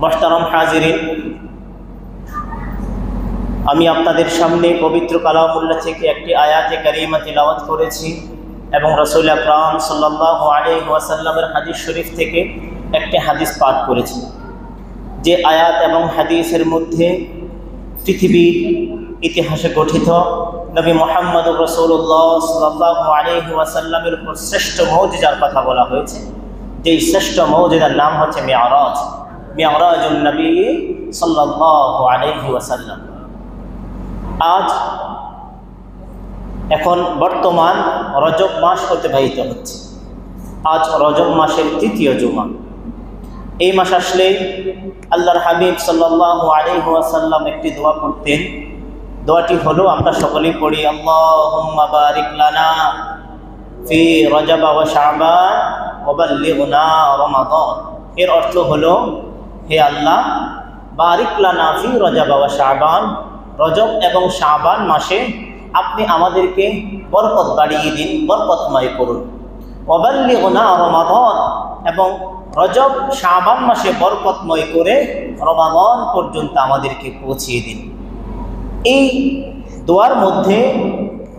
মুহতারাম হাজিরিন, আমি আপনাদের সামনে পবিত্র কালামুল্লাহ থেকে একটি আয়াতে কারিমা তিলাওয়াত করেছি এবং রাসূল আকরাম সাল্লাল্লাহু আলাইহি ওয়াসাল্লামের হাদিস শরীফ থেকে একটি হাদিস পাঠ করেছি। যে আয়াত এবং হাদিসের মধ্যে পৃথিবীর ইতিহাসে গঠিত নবী মুহাম্মদুর রাসূলুল্লাহ সাল্লাল্লাহু আলাইহি ওয়াসাল্লামের উপর শ্রেষ্ঠ মুজিজার কথা বলা হয়েছে। যেই শ্রেষ্ঠ মুজিজার নাম হচ্ছে মিরাজ, মিরাজুন নবী সাল্লাল্লাহু আলাইহি ওয়াসাল্লাম। আজ এখন বর্তমান রজব মাস অতিবাহিত হচ্ছে। আজ রজব মাসের তৃতীয় জুমা। এই মাস আসলে আল্লাহর হাবিব সাল্লাল্লাহু আলাইহি ওয়াসাল্লাম একটি দোয়া করতেন। দোয়াটি হলো, আমরা সকলেই পড়ি, আল্লাহুম্মা বারিক লানা ফি রজব ওয়া শাবান ওয়া বাল্লিগনা রমাদান। এর অর্থ হলো, হে আল্লাহ, বারিক লানা ফি রজব ওয়া শাবান, রজব এবং শাবান মাসে আপনি আমাদেরকে বরকত বাড়িয়ে দিন, বরকতময় করুন। ওয়া বাল্লিগনা রমাদান, এবং রজব শাবান মাসে বরকতময় করে রমাদান পর্যন্ত আমাদেরকে পৌঁছিয়ে দিন। এই দোয়ার মধ্যে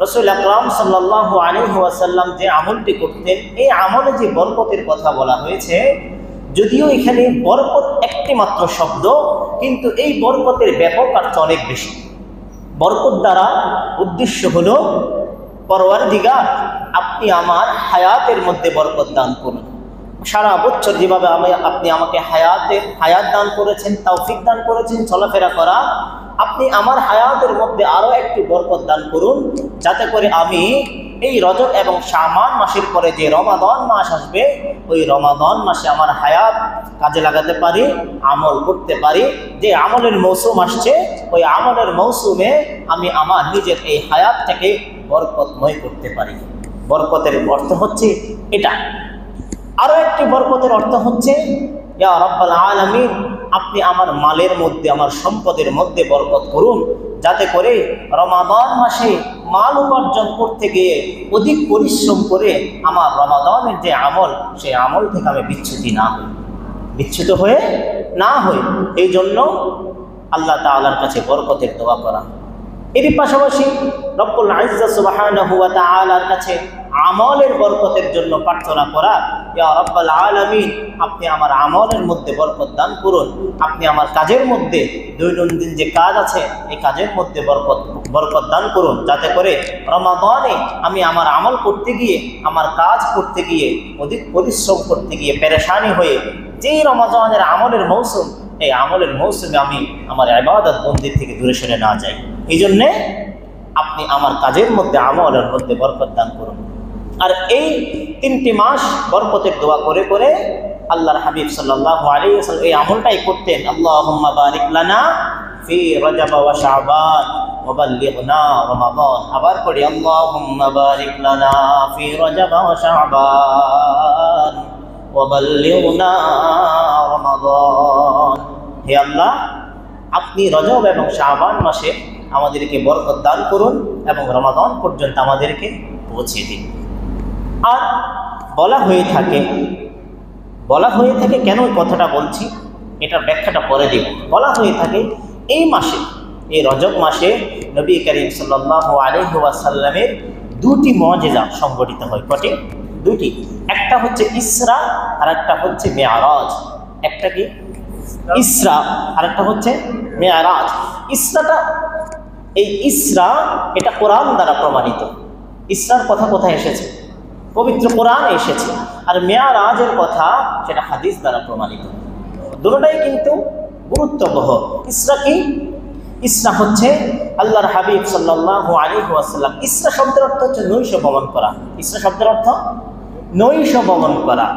রাসূল আকরাম সাল্লাল্লাহু আলাইহি ওয়াসাল্লাম যে আমলটি করতেন, এই আমলে যে বরকতের কথা বলা হয়েছে, যদিও এখানে বরকত একটি মাত্র শব্দ, কিন্তু এই বরকতের ব্যাপক অর্থ অনেক বেশি। বরকত দ্বারা উদ্দেশ্য হলো, পরওয়ারদিগার আপনি আমার হায়াতের মধ্যে বরকত দান করুন। সারা বছর যেভাবে আপনি আমাকে হায়াত দান করেছেন, তৌফিক দান করেছেন চলাফেরা করা, আপনি আমার হায়াতের মধ্যে আরও একটি বরকত দান করুন, যাতে করে আমি এই রজব এবং শাবান মাসের পরে যে রমাদান মাস আসবে, ওই রমাদান মাসে আমার হায়াত কাজে লাগাতে পারি, আমল করতে পারি। যে আমলের মৌসুম আসছে, ওই আমলের মৌসুমে আমি আমার নিজের এই হায়াতটাকে বরকতময় করতে পারি। বরকতের অর্থ হচ্ছে এটা। আরও একটি বরকতের অর্থ হচ্ছে, ইয়া রাব্বাল আলামিন, আপনি আমার মালের মধ্যে, আমার সম্পদের মধ্যে বরকত করুন, যাতে করে রমাদান মাসে মাল উপার্জন করতে গিয়ে অধিক পরিশ্রম করে আমার রমাদানের যে আমল, সেই আমল থেকে আমি বিচ্যুত হয়ে না হই। এই জন্য আল্লাহ তাআলার কাছে বরকতের দোয়া করা। এর পাশাপাশি রব্বুল ইজ্জত সুবহানাহু ওয়া তাআলার কাছে আমলের বরকতের জন্য প্রার্থনা করা, ইয়া রাব্বাল আলামিন, আপনি আমার আমলের মধ্যে বরকত দান করুন। আপনি আমার কাজের মধ্যে, দৈনন্দিন যে কাজ আছে, এই কাজের মধ্যে বরকত দান করুন, যাতে করে রমাদানে আমি আমার আমল করতে গিয়ে, আমার কাজ করতে গিয়ে, অধিক পরিশ্রম করতে গিয়ে পেরেশানি হয়ে, যেই রমাদানের আমলের মৌসুম, এই আমলের মৌসুমে আমি আমার ইবাদত বন্দির থেকে দূরে সরে না যাই। এই জন্যে আপনি আমার কাজের মধ্যে, আমলের মধ্যে বরকত দান করুন। আর এই 3টি মাস বরকতের দোয়া করে করে আল্লাহর হাবিব সাল্লাল্লাহু আলাইহি ওয়াসাল্লাম এই আমলটাই করতেন। আল্লাহুম্মা বারিক লানা ফি রজব ওয়া শাবান ওয়া বাল্লিগনা রমাদান। আবার পড়ি, আল্লাহুম্মা বারিক লানা ফি রজব ওয়া শাবান ওয়া বাল্লিগনা রমাদান। হে আল্লাহ, আপনি রজব এবং শাবান মাসে আমাদেরকে বরকত দান করুন এবং রমাদান পর্যন্ত আমাদেরকে পৌঁছে দিন। আর বলা হয়ে থাকে কেন এই কথাটা বলছি, এটার ব্যাখ্যাটা পরে দেব। বলা হয়ে থাকে, এই মাসে, এই রজব মাসে নবী করিম সাল্লাল্লাহু আলাইহি ওয়াসাল্লামের 2টি মুজিজা সংঘটিত হয়। কটি? 2টি। একটা হচ্ছে ইসরা, আর একটা হচ্ছে মেরাজ। একটা কি? ইসরা, আর একটা হচ্ছে মেরাজ। ইসরা এটা কোরআন দ্বারা প্রমাণিত। ইসরার কথা কোথায় এসেছে? পবিত্র কোরআনে এসেছে। আর মেরাজের কথা সেটা হাদিস দ্বারা প্রমাণিত। দুটোটাই কিন্তু গুরুত্ববহ। ইসরা কি? ইসরা হচ্ছে আল্লাহর হাবিব সাল্লাল্লাহু আলাইহি ওয়াসাল্লাম। ইসরা শব্দের অর্থ হচ্ছে নৈশ ভ্রমণ করা। ইসরা শব্দের অর্থ নৈশ ভ্রমণ করা।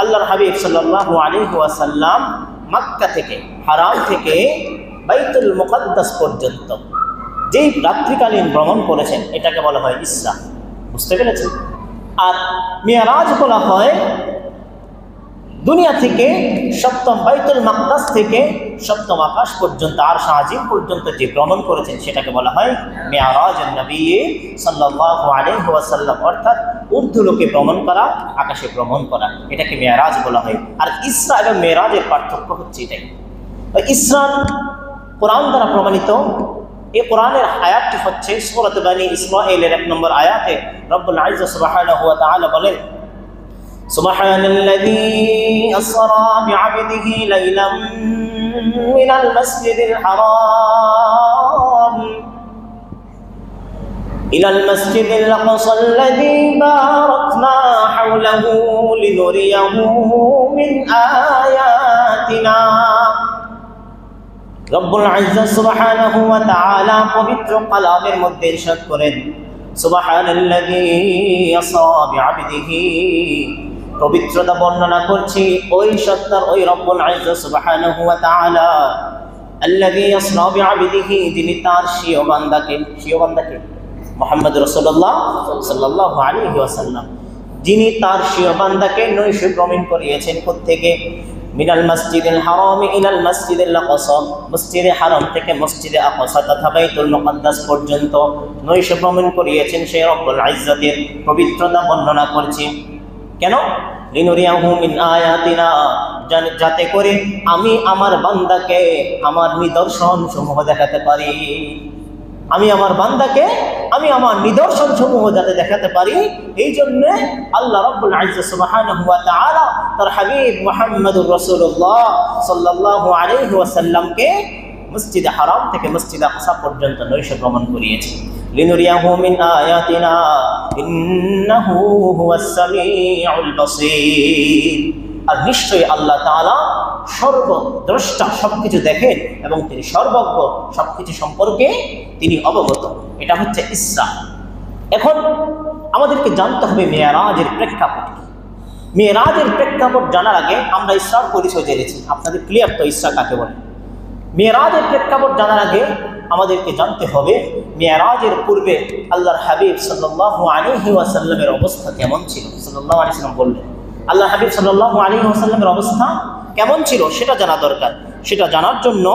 আল্লাহর হাবিব সাল্লাল্লাহু আলাইহি ওয়াসাল্লাম মক্কা থেকে, হারাম থেকে বাইতুল মুকাদ্দাস পর্যন্ত যেই রাত্রিকালীন ভ্রমণ করেছেন, এটাকে বলা হয় ইসরা। বুঝতে পেরেছেন? আর মেরাজ বলা হয় দুনিয়া থেকে সপ্তম বাইতুল মাকদাস থেকে সপ্তম আকাশ পর্যন্ত, আরশ আজিম পর্যন্ত যে ভ্রমণ করেছেন, সেটাকে বলা হয় মেরাজুন নবী সাল্লাল্লাহু আলাইহি ওয়াসাল্লাম। অর্থাৎ ঊর্ধ্বলোকে ভ্রমণ করা, আকাশে ভ্রমণ করা, এটাকে মেরাজ বলা হয়। আর ইসরা এবং মেরাজের পার্থক্য হচ্ছে এটাই। ইসরান কোরআন দ্বারা প্রমাণিত। এই কোরআনের আয়াতটি হচ্ছে সূরা বনী ইসরাঈলের 1 নম্বর আয়াতে রব্বুল ইজ্জত সুবহানাহু ওয়া তাআলা বলেন, সুবহানাল্লাযী আসরা বিআবদিহি লাইলাম মিনাল মাসজিদিল হারাম ইলাল মাসজিদিল আকসাল্লাযী বারাকনা হাওলাহু লিনুরিয়াহু মিন আয়াতিনা। রব্বুল ইজ্জত সুবহানাহু ওয়া তাআলা পবিত্র কালামের মধ্যে ইরশাদ করেন, সুবহানাল্লাযী আসরা বিআবদিহি, পবিত্রতা বর্ণনা করছি ওই সত্তার, ওই রব্বুল ইজ্জত সুবহানাহু ওয়া তাআলা, আল্লাযী আসরা বিআবদিহি, যিনি তার স্বীয় বান্দাকে মুহাম্মদ রাসূলুল্লাহ সাল্লাল্লাহু আলাইহি ওয়াসাল্লাম, যিনি তার স্বীয় বান্দাকে নৈশ ভ্রমণ করিয়েছেন। কোত্থেকে? মিনাল মসজিদিল হারাম ইলাল মসজিদিল আকসা, মসজিদে হারাম থেকে মসজিদে আকসা তথা বাইতুল মুকাদ্দাস পর্যন্ত নৈশ ভ্রমণ করিয়েছেন। সেই রব্বুল ইজ্জতের পবিত্রতা বর্ণনা করছি। কেন? লিনুরিয়াহু মিন আয়াতিনা, যাতে করে আমি আমার বান্দাকে আমার নিদর্শন সমূহ দেখাতে পারি। আমি আমার বান্দাকে আমার নিদর্শন সমূহ যাতে দেখাতে পারি, এই জন্য আল্লাহ রাব্বুল ইজ্জত সুবহানাহু ওয়া তাআলা তার হাবিব মুহাম্মদুর রাসূলুল্লাহ সাল্লাল্লাহু আলাইহি ওয়াসাল্লামকে মসজিদে হারাম থেকে মসজিদে আকসা পর্যন্ত নৈশ ভ্রমণ করিয়েছে। লিনুরিয়াহু মিন আয়াতিনা ইন্নাহু হুয়াস সামিউল বাসীর। আর নিশ্চয়ই আল্লাহ তাআলা সর্বদ্রষ্টা, সবকিছু দেখেন এবং তিনি সর্বজ্ঞ, সবকিছু সম্পর্কে তিনি অবগত। এটা হচ্ছে ইসরা। এখন আমাদেরকে জানতে হবে মেরাজের প্রেক্ষাপট কি। মেরাজের প্রেক্ষাপট জানার আগে আমরা ইসরার পরিচয় জেনেছি। আপনাদের ক্লিয়ার তো ইসরা কাকে বলে? মেরাজের প্রেক্ষাপট জানার আগে আমাদেরকে জানতে হবে মেরাজের পূর্বে আল্লাহর হাবিব সাল্লাল্লাহু আলাইহি ওয়াসাল্লামের অবস্থা কেমন ছিল। সাল্লাল্লাহু আলাইহি ওয়াসাল্লাম বললেন, আল্লাহ হাবিব সাল্লাল্লাহু আলাইহি ওয়াসাল্লামের অবস্থা কেমন ছিল সেটা জানা দরকার। সেটা জানার জন্য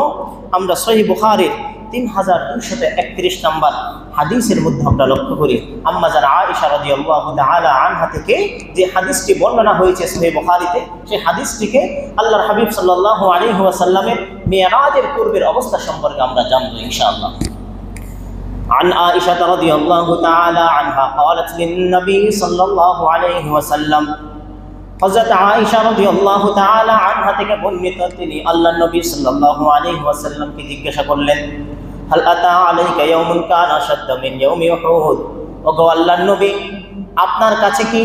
আমরা সহিহ বুখারীর 3231 নম্বর হাদিসের মধ্যে আমরা লক্ষ্য করি, আম্মা জান আয়েশা রাদিয়াল্লাহু তাআলা আনহা থেকে যে হাদিসটি বর্ণনা হয়েছে সহিহ বুখারীতে, সেই হাদিসটিকে আল্লাহর হাবিব সাল্লাল্লাহু আলাইহি ওয়াসাল্লামের মিরাজের পূর্বের অবস্থা সম্পর্কে আমরা জানবো ইনশাআল্লাহ। عن عائشة رضي الله تعالى عنها قالت للنبي صلى الله عليه وسلم, হযরত আয়েশা রাদিয়াল্লাহু তাআলা আনহা থেকে বর্ণিত, তিনি আল্লাহর নবী সাল্লাল্লাহু আলাইহি ওয়াসাল্লামকে জিজ্ঞাসা করলেন, হাল আতা আলাইকা ইয়াউমুন কানা আশাদ্দা মিন ইয়াউমি উহুদ। ওগো আল্লাহর নবী, আপনার কাছে কি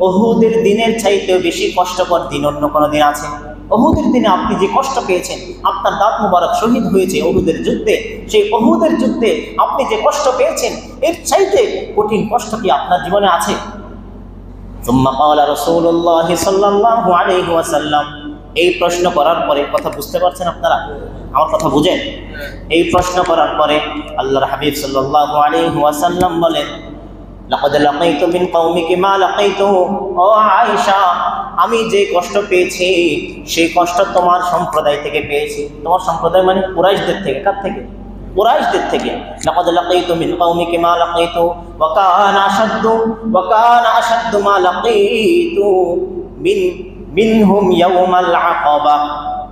উহুদের দিনের চাইতেও বেশি কষ্টকর দিন অন্য কোনো দিন আছে? উহুদের দিনে আপনি যে কষ্ট পেয়েছেন, আপনার দাঁত মুবারক শহীদ হয়েছে উহুদের যুদ্ধে, সেই উহুদের যুদ্ধে আপনি যে কষ্ট পেয়েছেন, এর চাইতে কঠিন কষ্ট কি আপনার জীবনে আছে? সুম্মা ক্বালা রাসূলুল্লাহ সাল্লাল্লাহু আলাইহি ওয়াসাল্লাম। এই প্রশ্ন করার পরে, কথা বুঝতে পারছেন আপনারা? আমার কথা বুঝেন? এই প্রশ্ন করার পরে আল্লাহর হাবিব সাল্লাল্লাহু আলাইহি ওয়াসাল্লাম বলেন, লাকাদ লাকাইতু মিন কওমিকি মা লাকাইতু। ও আয়েশা, আমি যে কষ্ট পেয়েছি সেই কষ্ট তোমার সম্প্রদায় থেকে পেয়েছি। তোমার সম্প্রদায় মানে কুরাইশদের থেকে। কার থেকে? কুরাইশদের থেকে। লাকাদ লাকাইতু মিন কওমিকি মা লাকাইতু ওয়া কানা আশাদ্দু মা লাকাইতু মিনহুম ইয়াউমাল আকাবা।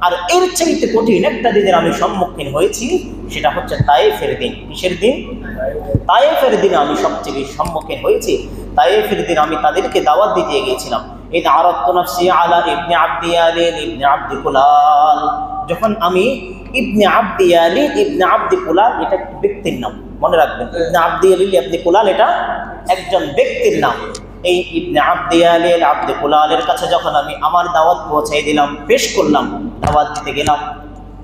আর এর চাইতে কঠিন একটা দিনের আমি সম্মুখীন হয়েছি, সেটা হচ্ছে তায়েফের দিন। কিসের দিন? তায়েফের দিনে আমি সবচেয়ে বেশি সম্মুখীন হয়েছি। তায়েফের দিন আমি তাদেরকে দাওয়াত দিতে গিয়েছিলাম। ইদ আরাদতু নাফসি আলা ইবনে আবদি ইয়ালিন ইবনে আবদি কুলাল। যখন আমি ইবনে আবদি ইয়ালিন ইবনে আবদি কুলাল, এটা একটা ব্যক্তির নাম, মনে রাখবেন। ইবনে আবদি ইয়ালিন ইবনে কুলাল এটা একজন ব্যক্তির নাম। এই ইবনে আবদি ইয়ালিন আবদি কুলালের কাছে যখন আমি আমার দাওয়াত পৌঁছাই দিলাম, পেশ করলাম, দাওয়াত দিতে গেলাম,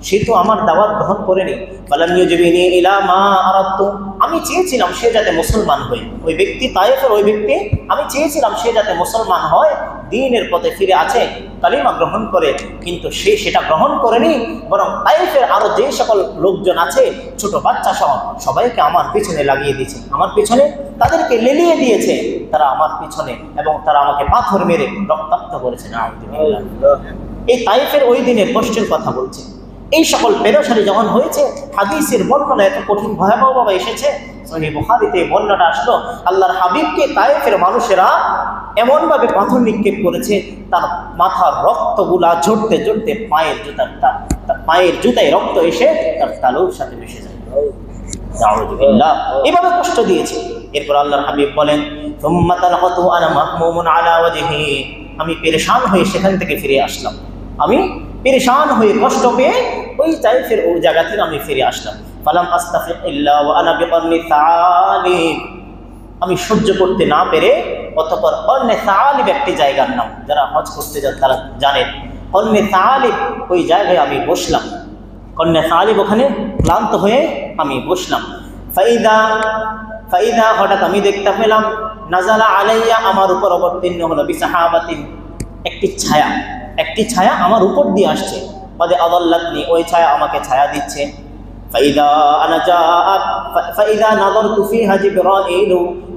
সে তো আমার দাওয়াত গ্রহণ করেনি। ফালাম ইউজিবিনি ইলা মা আরাদতু। আমি চেয়েছিলাম সে যাতে মুসলমান হয়। ওই ব্যক্তি, তায়েফের ওই ব্যক্তি, আমি চেয়েছিলাম সে যাতে মুসলমান হয়, দ্বীনের পথে ফিরে আছে, কালিমা গ্রহণ করে, কিন্তু সে সেটা গ্রহণ করেনি। বরং তায়েফের আরো যে সকল লোকজন আছে, ছোট বাচ্চা সহ সবাইকে আমার পিছনে লাগিয়ে দিয়েছে, আমার পিছনে তাদেরকে লেলিয়ে দিয়েছে তারা আমার পিছনে, এবং তারা আমাকে পাথর মেরে রক্তাক্ত করেছে। নাউযুবিল্লাহ। এই তায়েফের ওই দিনের কষ্টের কথা বলছে। এই সকল পেরেশানি যখন হয়েছে, হাদিসের বর্ণনা এত কঠিন ভয়াবহভাবে এসেছে। সহিহ বুখারীতে বর্ণনা আসলো, আল্লাহর হাবিবকে তায়েফের মানুষেরা এমনভাবে পাথর নিক্ষেপ করেছে, তার মাথার রক্তগুলা ঝরতে ঝরতে পায়ের জুতার পায়ের জুতায় রক্ত এসে তার তালুর সাথে মিশে যায়। নাউযুবিল্লাহ, এভাবে কষ্ট দিয়েছে। এরপর আল্লাহর হাবিব বলেন, সুম্মা তালাকাতু আনা মাহমুমুন আলা ওয়াজহি, আমি পেরেশান হয়ে সেখান থেকে ফিরে আসলাম। আমি পেরেশান হয়ে কষ্ট পেয়ে ওই তাইফের ওই জায়গা থেকে আমি ফিরে আসলাম। ফালাম আস্তাফিক ইল্লা ওয়া আনা বিকরনি সালিব, আমি সহ্য করতে না পেরে অতঃপর কর্নে সালিব একটি জায়গার নাম, যারা হজ করতে যান তারা জানেন, কর্নে সালিব ওই জায়গায় আমি বসলাম। কর্নে সালিব ওখানে ক্লান্ত হয়ে আমি বসলাম। ফাইদা হঠাৎ আমি দেখতে পেলাম, নাজালা আলাইয়া, আমার উপর অবতীর্ণ হলো, বিসাহাবাতিন, একটি ছায়া আমার উপর দিয়ে আসছে। পদে আদাল্লাতনি, ওই ছায়া আমাকে ছায়া দিচ্ছে। ফাইদা নাযারতু ফিহা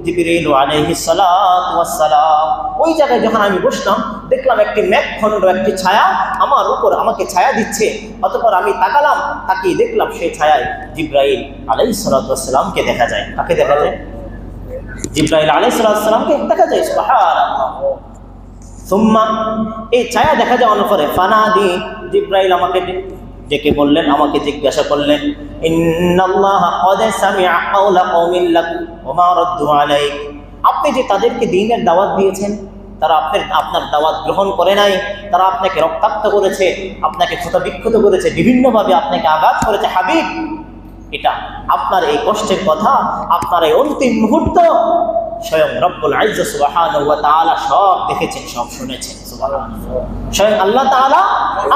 জিবরিল আলাইহিস সালাতু ওয়াস সালাম, ওই জায়গায় যখন আমি বসলাম দেখলাম একটি মেঘখণ্ড, একটি ছায়া আমার উপর আমাকে ছায়া দিচ্ছে। অতঃপর আমি তাকালাম, তাকিয়ে দেখলাম সেই ছায়ায় জিবরাইল আলাইহিস সালাতু ওয়াস সালামকে দেখা যায়। কাকে দেখা যায়? জিবরাইল আলাইহিস সালাতু ওয়াস সালামকে দেখা যায়। সুবহানাল্লাহ। সুম্মা, এই ছায়া দেখা যাওয়ার পরে ফানাদি, জিবরাইল আমাকে ডেকে বললেন, আমাকে জিজ্ঞাসা করলেন, ইন্নাল্লাহা ক্বাদ সামিআ কাওলা কওমিন লাকুম ওয়া মা রাদ্দু আলাইক, আপনি যে তাদেরকে দ্বীনের দাওয়াত দিয়েছেন, তারা আপনার দাওয়াত গ্রহণ করে নাই, তারা আপনাকে রক্তাক্ত করেছে, আপনাকে ক্ষতবিক্ষত করেছে, বিভিন্নভাবে আপনাকে আঘাত করেছে। হাবিব, এটা আপনার এই কষ্টের কথা, আপনার এই অন্তিম মুহূর্ত স্বয়ং রব্বুল ইজ্জত সুবহানাহু ওয়া তাআলা সব দেখেছেন, সব শুনেছেন। সুবহানাল্লাহ, স্বয়ং আল্লাহ তাআলা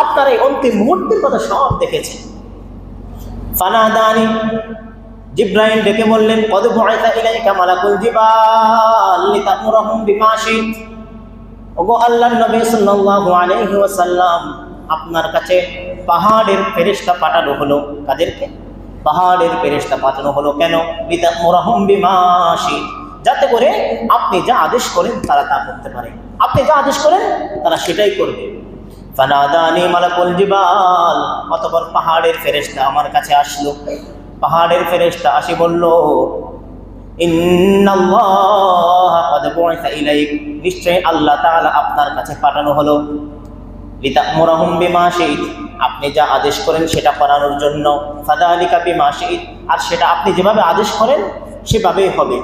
আপনার এই অন্তিম মুহূর্তের কথা সব দেখেছেন। ফানাদানি, জিবরাইল ডেকে বললেন, কদ বুআসা ইলাইকা মালাকুল জিবাল লিতামুরহুম বিমা শিত, ওগো আল্লাহর নবী সাল্লাল্লাহু আলাইহি ওয়াসাল্লাম, আপনার কাছে পাহাড়ের ফেরেশতা পাঠানো হলো। কাদেরকে? পাহাড়ের ফেরেশতা পাঠানো হলো। কেন? লিতামুরহুম বিমা শিত, যাতে করে আপনি যা আদেশ করেন তারা তা করতে পারে। আপনি যা আদেশ করেন তারা সেটাই করবে। ফানাদানি মালাকুল জিবাল, অতঃপর পাহাড়ের ফেরেশতা আমার কাছে আসলো। পাহাড়ের ফেরেশতা আসি বলল, ইন্নাল্লাহা ক্বাদ বুআসা ইলাইক, নিশ্চয় আল্লাহ তাআলা আপনার কাছে পাঠানো হলো, লিতামুরহুম বিমা শিত, আপনি যা আদেশ করেন সেটা করানোর জন্য। ফাযালিকা বিমা শিত, আর সেটা আপনি যেভাবে আদেশ করেন সেভাবেই হবে।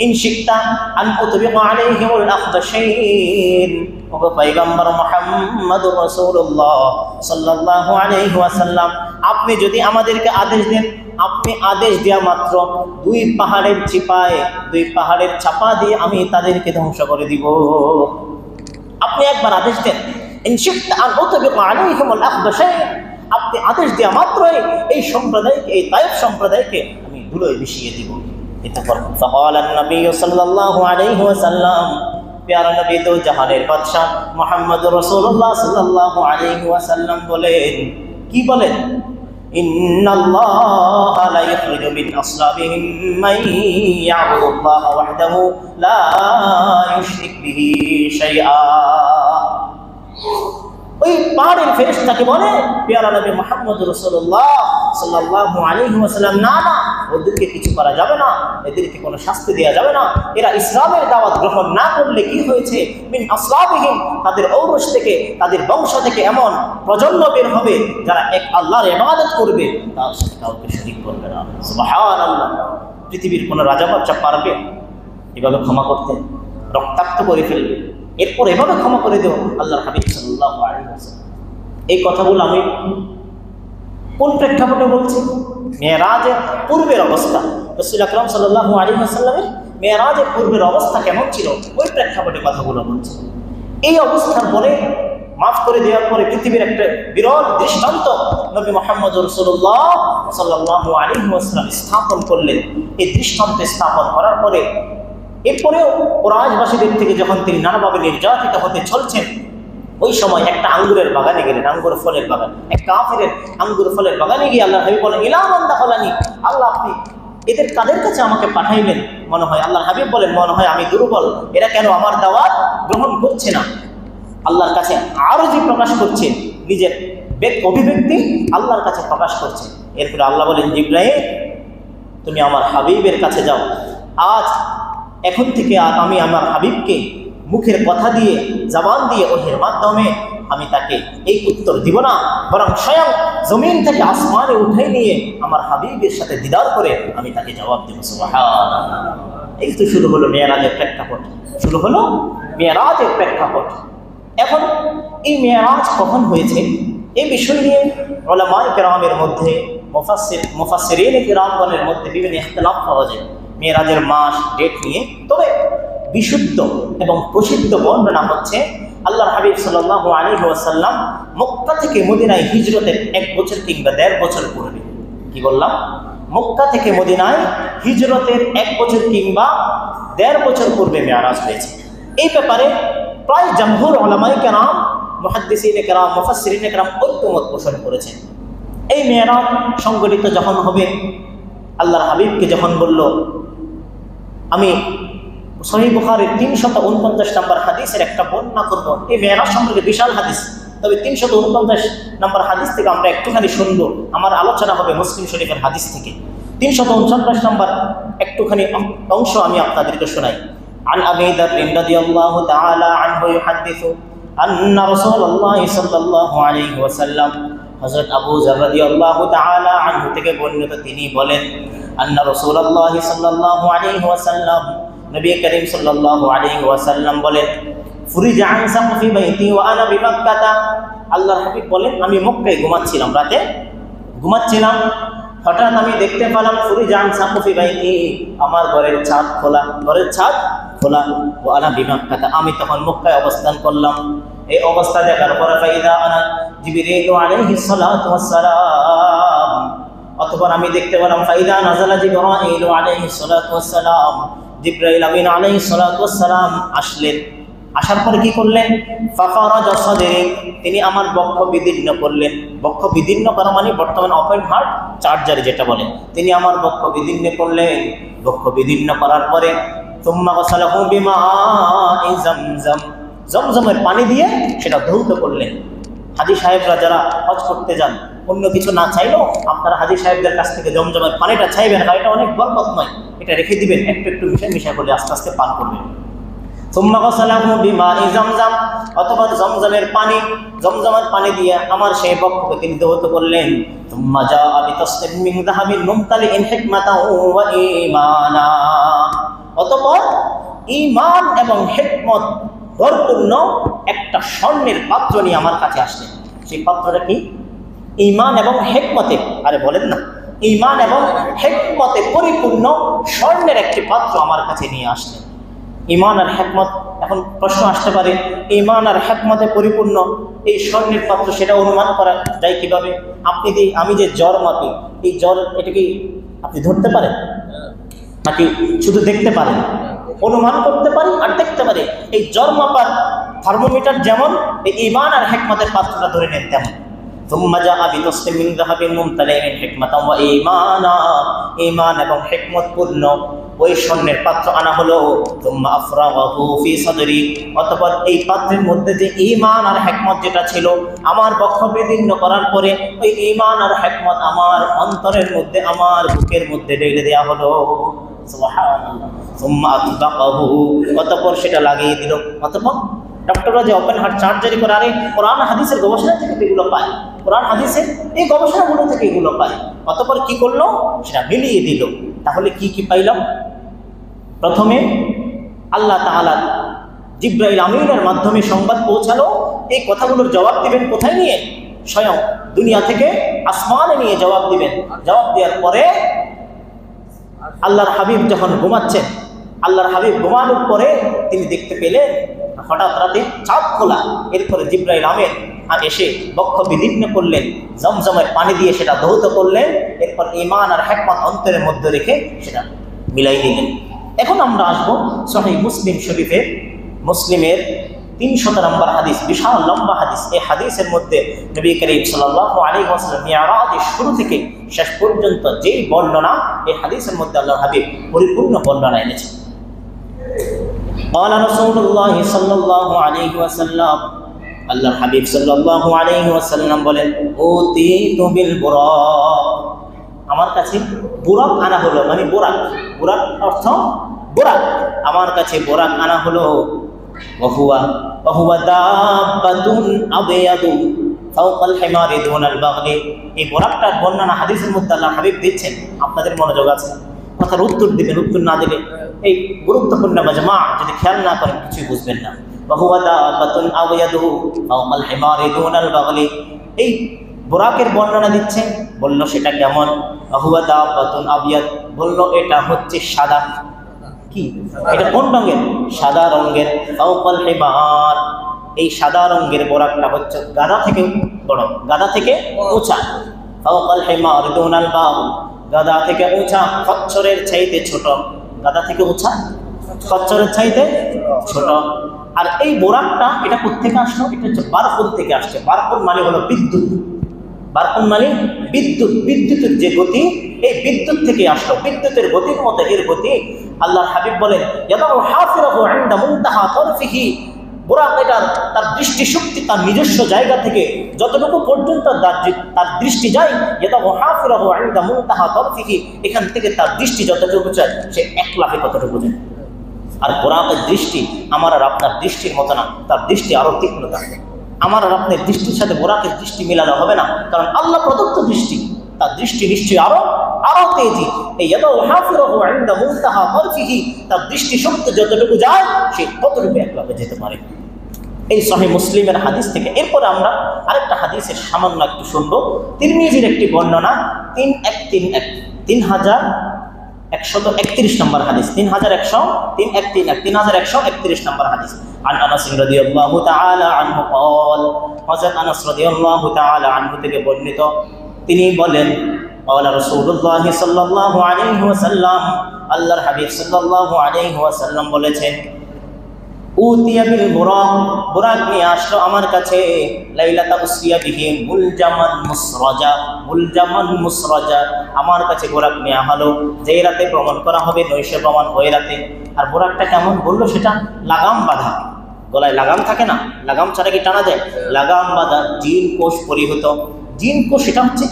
ইন শিকতা আন উতবিকা আলাইহিমুল আখদাশাইন, ওগো পয়গম্বর মুহাম্মদুর রাসূলুল্লাহ সাল্লাল্লাহু আলাইহি ওয়াসাল্লাম, আপনি যদি আমাদেরকে আদেশ দেন, আপনি আদেশ দেওয়া মাত্র দুই পাহাড়ের ছাপা দিয়ে আমি তাদেরকে ধ্বংস করে দিব। আপনি একবার আদেশ দেন, ইন শিকতা আন উতবিকা আলাইহিমুল আখদাশাইন, আপনি আদেশ দেওয়া মাত্রই এই সম্প্রদায়কে, এই তায়েফ সম্প্রদায়কে আমি ধুলোয় মিশিয়ে দিব। ফাকালান নবী সাল্লাল্লাহু আলাইহি ওয়াসাল্লাম, প্যারা নবী তো জাহানের বাদশা মুহাম্মদুর রাসূলুল্লাহ সাল্লাল্লাহু আলাইহি ওয়াসাল্লাম বলেন, কি বলেন? ইন্নাল্লাহা লা ইখরিজু মিন আসলাবিহিম মান ইয়াবুদুল্লাহা ওয়াহদাহু লা ইউশরিক বিহি শাইআ। ওই পাহাড়ের ফেরেশতাকে বলে, প্যারা নবী মুহাম্মদ রাসূলুল্লাহ সাল্লাল্লাহু আলাইহি ওয়াসাল্লাম, না না, ওদেরকে কিছু করা যাবে না, এদেরকে কোনো শাস্তি দেওয়া যাবে না। এরা ইসলামের দাওয়াত গ্রহণ না করলে কি হয়েছে, মিন আসলাবিহিম, তাদের ঔরস থেকে, তাদের বংশ থেকে এমন প্রজন্ম বের হবে যারা এক আল্লাহর ইবাদত করবে, তার সাথে কাউকে শরীক করবে না। সুবহানাল্লাহ। পৃথিবীর কোনো রাজা বাদশা পারবে এভাবে ক্ষমা করতে? রক্তাক্ত করে ফেলবে, এরপর এভাবে ক্ষমা করে দেব? আল্লাহর হাবিব সাল্লাল্লাহু আলাইহি ওয়াসাল্লাম এই কথাগুলো আমি কোন প্রেক্ষাপটে বলছি? মেরাজের পূর্বের অবস্থা, রাসূল আকরাম সাল্লাল্লাহু আলাইহি ওয়াসাল্লামের মেরাজের পূর্বের অবস্থা কেমন ছিল ওই প্রেক্ষাপটে কথাগুলো বলছি। এই অবস্থার পরে, মাফ করে দেওয়ার পরে, পৃথিবীর একটা বিরল দৃষ্টান্ত নবী মুহাম্মদ রাসূলুল্লাহ সাল্লাল্লাহু আলাইহি ওয়াসাল্লাম স্থাপন করলেন। এই দৃষ্টান্ত স্থাপন করার পরে এরপরেও কুরাইশবাসীদের থেকে যখন তিনি নানাভাবে নির্যাতিত হতে চলছেন, ওই সময় একটা আঙ্গুরের বাগানে গেলেন, আঙ্গুর ফলের বাগান, এক কাফেরের আঙ্গুর ফলের বাগানে গিয়ে আল্লাহ হাবিব বলেন, ইলা মান দাখালানি, আল্লাহ আপনি এদের কাদের কাছে আমাকে পাঠাইলেন? মনে হয় আল্লাহ হাবিব বলেন, মনে হয় আমি দুর্বল, এরা কেন আমার দাওয়াত গ্রহণ করছে না? আল্লাহর কাছে আরজি প্রকাশ করছে, নিজের অভিব্যক্তি আল্লাহর কাছে প্রকাশ করছে। এরপরে আল্লাহ বলেন, জিবরাইল তুমি আমার হাবিবের কাছে যাও, এখন থেকে আমি আমার হাবিবকে মুখের কথা দিয়ে, জবান দিয়ে, ওহির মাধ্যমে আমি তাকে এই উত্তর দিব না, বরং স্বয়ং জমিন থেকে আসমানে উঠে নিয়ে আমার হাবিবের সাথে দিদার করে আমি তাকে জবাব দেব। সুবহানাল্লাহ। এই তো শুরু হলো মেরাজের প্রেক্ষাপট, শুরু হলো মেরাজের প্রেক্ষাপট। এখন এই মেরাজ কখন হয়েছে এই বিষয় নিয়ে উলামায়ে কেরামের মধ্যে মুফাসসিরিনে কেরামগণের মধ্যে বিভিন্ন ইখতিলাফ পাওয়া যায় মেরাজের মাস ডেট নিয়ে। তবে বিশুদ্ধ এবং প্রসিদ্ধ বর্ণনা হচ্ছে আল্লাহর হাবিব সাল্লাল্লাহু আলাইহি ওয়াসাল্লাম মক্কা থেকে মদিনায় হিজরতের 1 বছর কিংবা 1.5 বছর পূর্বে, কি বললাম, মক্কা থেকে মদিনায় হিজরতের 1 বছর কিংবা 1.5 বছর পূর্বে মেরাজ হয়েছে। এই ব্যাপারে প্রায় জমহুর উলামায়ে কেরাম, মুহাদ্দিসিনে কেরাম, মুফাসসিরিনে কেরাম ঐক্যমত পোষণ করেছেন। এই মেরাজ সংগঠিত যখন হবে, আল্লাহর হাবিবকে যখন বলল, আমি সহিহ বুখারীর 349 নম্বর হাদিসের একটা বর্ণনা করব। এই মেরাজ সম্পর্কে বিশাল হাদিস, তবে 349 নম্বর হাদিস থেকে আমরা একটুখানি শুনবো। আমার আলোচনা হবে মুসলিম শরীফের হাদিস থেকে। 349 নম্বর একটুখানি অংশ আমি আপনাদেরকে শোনাই। عن أبي ذر رضي الله تعالى عنه يحدث أن رسول الله صلى الله عليه وسلم হযরত আবু যর রাদিয়াল্লাহু তাআলা আনহু থেকে বর্ণিত, তিনি বলেন, আন্না রাসূলুল্লাহ সাল্লাল্লাহু আলাইহি ওয়াসাল্লাম, নবী করিম সাল্লাল্লাহু আলাইহি ওয়াসাল্লাম বলেন, ফুরিজা আন সাকফি বাইতি ওয়া আনা বিমাক্কাহ, আল্লাহর হাবিব বলেন, আমি মক্কায় ঘুমাচ্ছিলাম, রাতে ঘুমাচ্ছিলাম, হঠাৎ আমি দেখতে পেলাম ফুরিজা আন সাকফি বাইতি, আমার ঘরের ছাদ খোলা, ঘরের ছাদ খোলা, ওয়া আনা বিমাক্কাহ, আমি তখন মক্কায় অবস্থান করলাম। এই অবস্থা দেখার পরে ফাইদা আনা জিবরিল আলাইহিস সালাতু ওয়াস সালাম, অতঃপর আমি দেখতে পেলাম ফাইদা নাযালা জিবরাইল আলাইহিস সালাতু ওয়াস সালাম, জিবরাইল আমিন আলাইহিস সালাতু ওয়াস সালাম আসলেন। আসার পরে কি করলেন, ফাফারাজা সাদরি, তিনি আমার বক্ষ বিদীর্ণ করলেন। বক্ষ বিদীর্ণ করা মানে বর্তমান ওপেন হার্ট চার্জারি যেটা বলে, তিনি আমার বক্ষ বিদীর্ণ করলেন। বক্ষ বিদীর্ণ করার পরে সুম্মা গাসালাহু বিমাই জামজাম, জমজমের পানি দিয়ে সেটা ধৌত করলেন। হাজী সাহেবরা যারা হজ করতে যান, অন্য কিছু না চাইলেও আপনারা হাজী সাহেবদের কাছ থেকে জমজমের পানিটা চাইবেন, কারণ এটা অনেক বরকতময়, এটা রেখে দিবেন, একটু একটু মিশা করে আস্তে আস্তে পান করবেন। সুম্মা গাসালাহু বিমাই জামজাম, অথবা জমজমের পানি দিয়ে আমার সেই বক্ষকে তিনি ধৌত করলেন। সুম্মা জাআ বিতাসলিম মিন যাহাবিন মুমতালিইন হিকমাতাও ওয়া ঈমানা, অতঃপর ঈমান এবং হিকমত পরিপূর্ণ একটা স্বর্ণের পাত্র নিয়ে আমার কাছে আসলেন। সেই পাত্রটা কি? ঈমান এবং হিকমতে, আরে বলেন না, ঈমান এবং হিকমতে পরিপূর্ণ স্বর্ণের একটি পাত্র আমার কাছে নিয়ে আসলেন। ঈমান আর হিকমত, এখন প্রশ্ন আসতে পারে, ঈমান আর হিকমতে পরিপূর্ণ এই স্বর্ণের পাত্র, সেটা অনুমান করা যায় কিভাবে? আমি যে জ্বর মাপি, এই জ্বর এটা কি আপনি ধরতে পারেন নাকি শুধু দেখতে পারেন? অনুমান করতে পারি আর দেখতে পারি। এই জ্বর মাপার থার্মোমিটার যেমন, এই ঈমান আর হিকমতের পাত্রটা ধরে নেন তেমন। সুম্মা জাআ বিতাসলিম মিন যাহাবিন মুমতালিইন হিকমাতাও ওয়া ঈমানা, ঈমান এবং হিকমত পূর্ণ ওই স্বর্ণের পাত্র আনা হলো। সুম্মা আফরাগাহু ফি সাদরি, অতঃপর এই পাত্রের মধ্যে যে ঈমান আর হিকমত যেটা ছিল, আমার বক্ষ বিদীর্ণ করার পরে ওই ঈমান আর হিকমত আমার অন্তরের মধ্যে, আমার বুকের মধ্যে ঢেলে দেওয়া হলো। সুবহানাল্লাহ। সুম্মা আতবাকাহু, অতঃপর সেটা লাগিয়ে দিল। অতঃপর ডক্টররা যে ওপেন হার্ট সার্জারি করে, আরে কোরআন হাদিসের গবেষণা থেকে এগুলো পায়, কোরআন হাদিসের এই গবেষণাগুলো থেকে এগুলো পায়। অতঃপর কি করলো, সেটা মিলিয়ে দিল। তাহলে কি কি পাইলাম? প্রথমে আল্লাহ তাআলা জিবরাইল আমিনের মাধ্যমে সংবাদ পৌঁছালো, এই কথাগুলোর জবাব দিবেন কোথায় নিয়ে? স্বয়ং দুনিয়া থেকে আসমানে নিয়ে জবাব দিবেন। জবাব দেওয়ার পরে আল্লাহর হাবিব যখন ঘুমাচ্ছেন, আল্লাহর হাবিব ঘুমানোর পরে তিনি দেখতে পেলেন হঠাৎ রাতে চাঁদ খোলা। এরপরে জিবরাইল আমিন আর এসে বক্ষ বিদীর্ণ করলেন, জমজমের পানি দিয়ে সেটা ধৌত করলেন। এরপর ঈমান আর হিকমত অন্তরের মধ্যে রেখে সেটা মিলাই দিলেন। এখন আমরা আসবো সহিহ মুসলিম শরীফের, মুসলিমের 300 নম্বর হাদিস, বিশাল লম্বা হাদিস। এই হাদিসের মধ্যে নবী করিম সাল্লাল্লাহু আলাইহি ওয়াসাল্লাম মিরাজের শুরু থেকে শেষ পর্যন্ত যেই বর্ণনা, এই হাদিসের মধ্যে আল্লাহর হাবিব পরিপূর্ণ বর্ণনা এনেছেন। قال رسول الله صلى الله عليه وسلم, আল্লাহর হাবিব সাল্লাল্লাহু আলাইহি ওয়াসাল্লাম বলেন, উতিতু বিল বুরাক, আমার কাছে বুরাক আনা হলো, মানে বুরাক, বুরাক অর্থ বুরাক, আমার কাছে বুরাক আনা হলো। ওয়া হুয়া ওয়া হুয়া দাব্বাতুন আবয়াদু ফাওকাল হিমারি দুনাল বাগলি। এই বোরাকটার বর্ণনা হাদিসের মধ্যে আল্লাহ হাবিব দিচ্ছেন, আপনাদের মনোযোগ আছে, কথার উত্তর দিবেন, উত্তর না দিলে এই গুরুত্বপূর্ণ মাজমা যদি খেয়াল না করেন কিছুই বুঝবেন না। ওয়া হুয়া দাব্বাতুন আবয়াদু ফাওকাল হিমারি দুনাল বাগলি। এই বোরাকের বর্ণনা দিচ্ছে, বলল সেটা কেমন? ওয়া হুয়া দাব্বাতুন আবয়াদ, বলল এটা হচ্ছে সাদা। কি এটা কোন রঙের? সাদা রঙের। ফাওকাল হিমার, এই সাদা রঙের বোরাকটা হচ্ছে গাধা থেকে বড়, গাধা থেকে উঁচা। ফাওকাল হিমার দুনাল বাগ, গাধা থেকে উঁচা, খচ্চরের চাইতে ছোট। গাধা থেকে উঁচা, খচ্চরের চাইতে ছোট। আর এই বোরাকটা এটা কোত্থেকে আসলো? এটা হচ্ছে বারকুন থেকে আসছে। বারকুন মানে হলো বিদ্যুৎ। বারকুন মানে বিদ্যুৎ, বিদ্যুতের যে গতি, এই বিদ্যুৎ থেকে আসলো। বিদ্যুতের গতির মতো এর গতি। আল্লাহর হাবিব বলেন ইয়াদাউ হাফিরাহু ইনদা মুনতাহা তারফিহি, বোরাক এটার তার দৃষ্টি শক্তি তার নিজস্ব জায়গা থেকে যতটুকু পর্যন্ত তার দৃষ্টি যায়, ইয়াদাউ হাফিরাহু ইনদা মুনতাহা তারফিহি, এখান থেকে তার দৃষ্টি যতটুকু যায় সে এক লাফে ততটুকু যায়। আর বোরাকের দৃষ্টি আমার আর আপনার দৃষ্টির মতো না, তার দৃষ্টি আরো তীক্ষ্ণতা। আমার আর আপনার দৃষ্টির সাথে বোরাকের দৃষ্টি মিলানো হবে না, কারণ আল্লাহ প্রদত্ত দৃষ্টি, তার দৃষ্টি নিশ্চয়ই আরো তেজি। এই ইয়াদাউ হাফিরাহু ইনদা মুনতাহা তারফিহি, তার দৃষ্টি শক্তি যতটুকু যায় সে ততটুকু একলাফে যেতে পারে। এই সহিহ মুসলিমের হাদিস থেকে। এরপরে আমরা আরেকটা হাদিসের সামান্য একটু শুনবো। তিরমিজির একটি বর্ণনা 3131 নম্বর হাদিস, 3131 নম্বর হাদিস। عن انس رضي الله تعالى عنه قال, হযরত আনাস রাদিয়াল্লাহু তাআলা আনহু থেকে বর্ণিত, তিনি বলেন قال رسول الله صلى الله عليه وسلم, আল্লাহর হাবিব সাল্লাল্লাহু আলাইহি ওয়াসাল্লাম বলেছেন, উতিয়া বিল বুরাক, বুরাক নিয়ে আসলো আমার কাছে, লাইলাতা উসরিয়া বিহি মুলজামান মুসরাজা, মুলজামান মুসরাজা, আমার কাছে বুরাক নিয়ে হলো যে রাতে ভ্রমণ করা হবে, নৈশ ভ্রমণ ওই রাতে। আর বুরাকটা কেমন বললো? সেটা লাগাম বাঁধা, গলায় লাগাম থাকে না, লাগাম ছাড়া কি টানা যায়? লাগাম বাঁধা, জিন কোষ পরিহিত। জিন কোষ সেটা হচ্ছে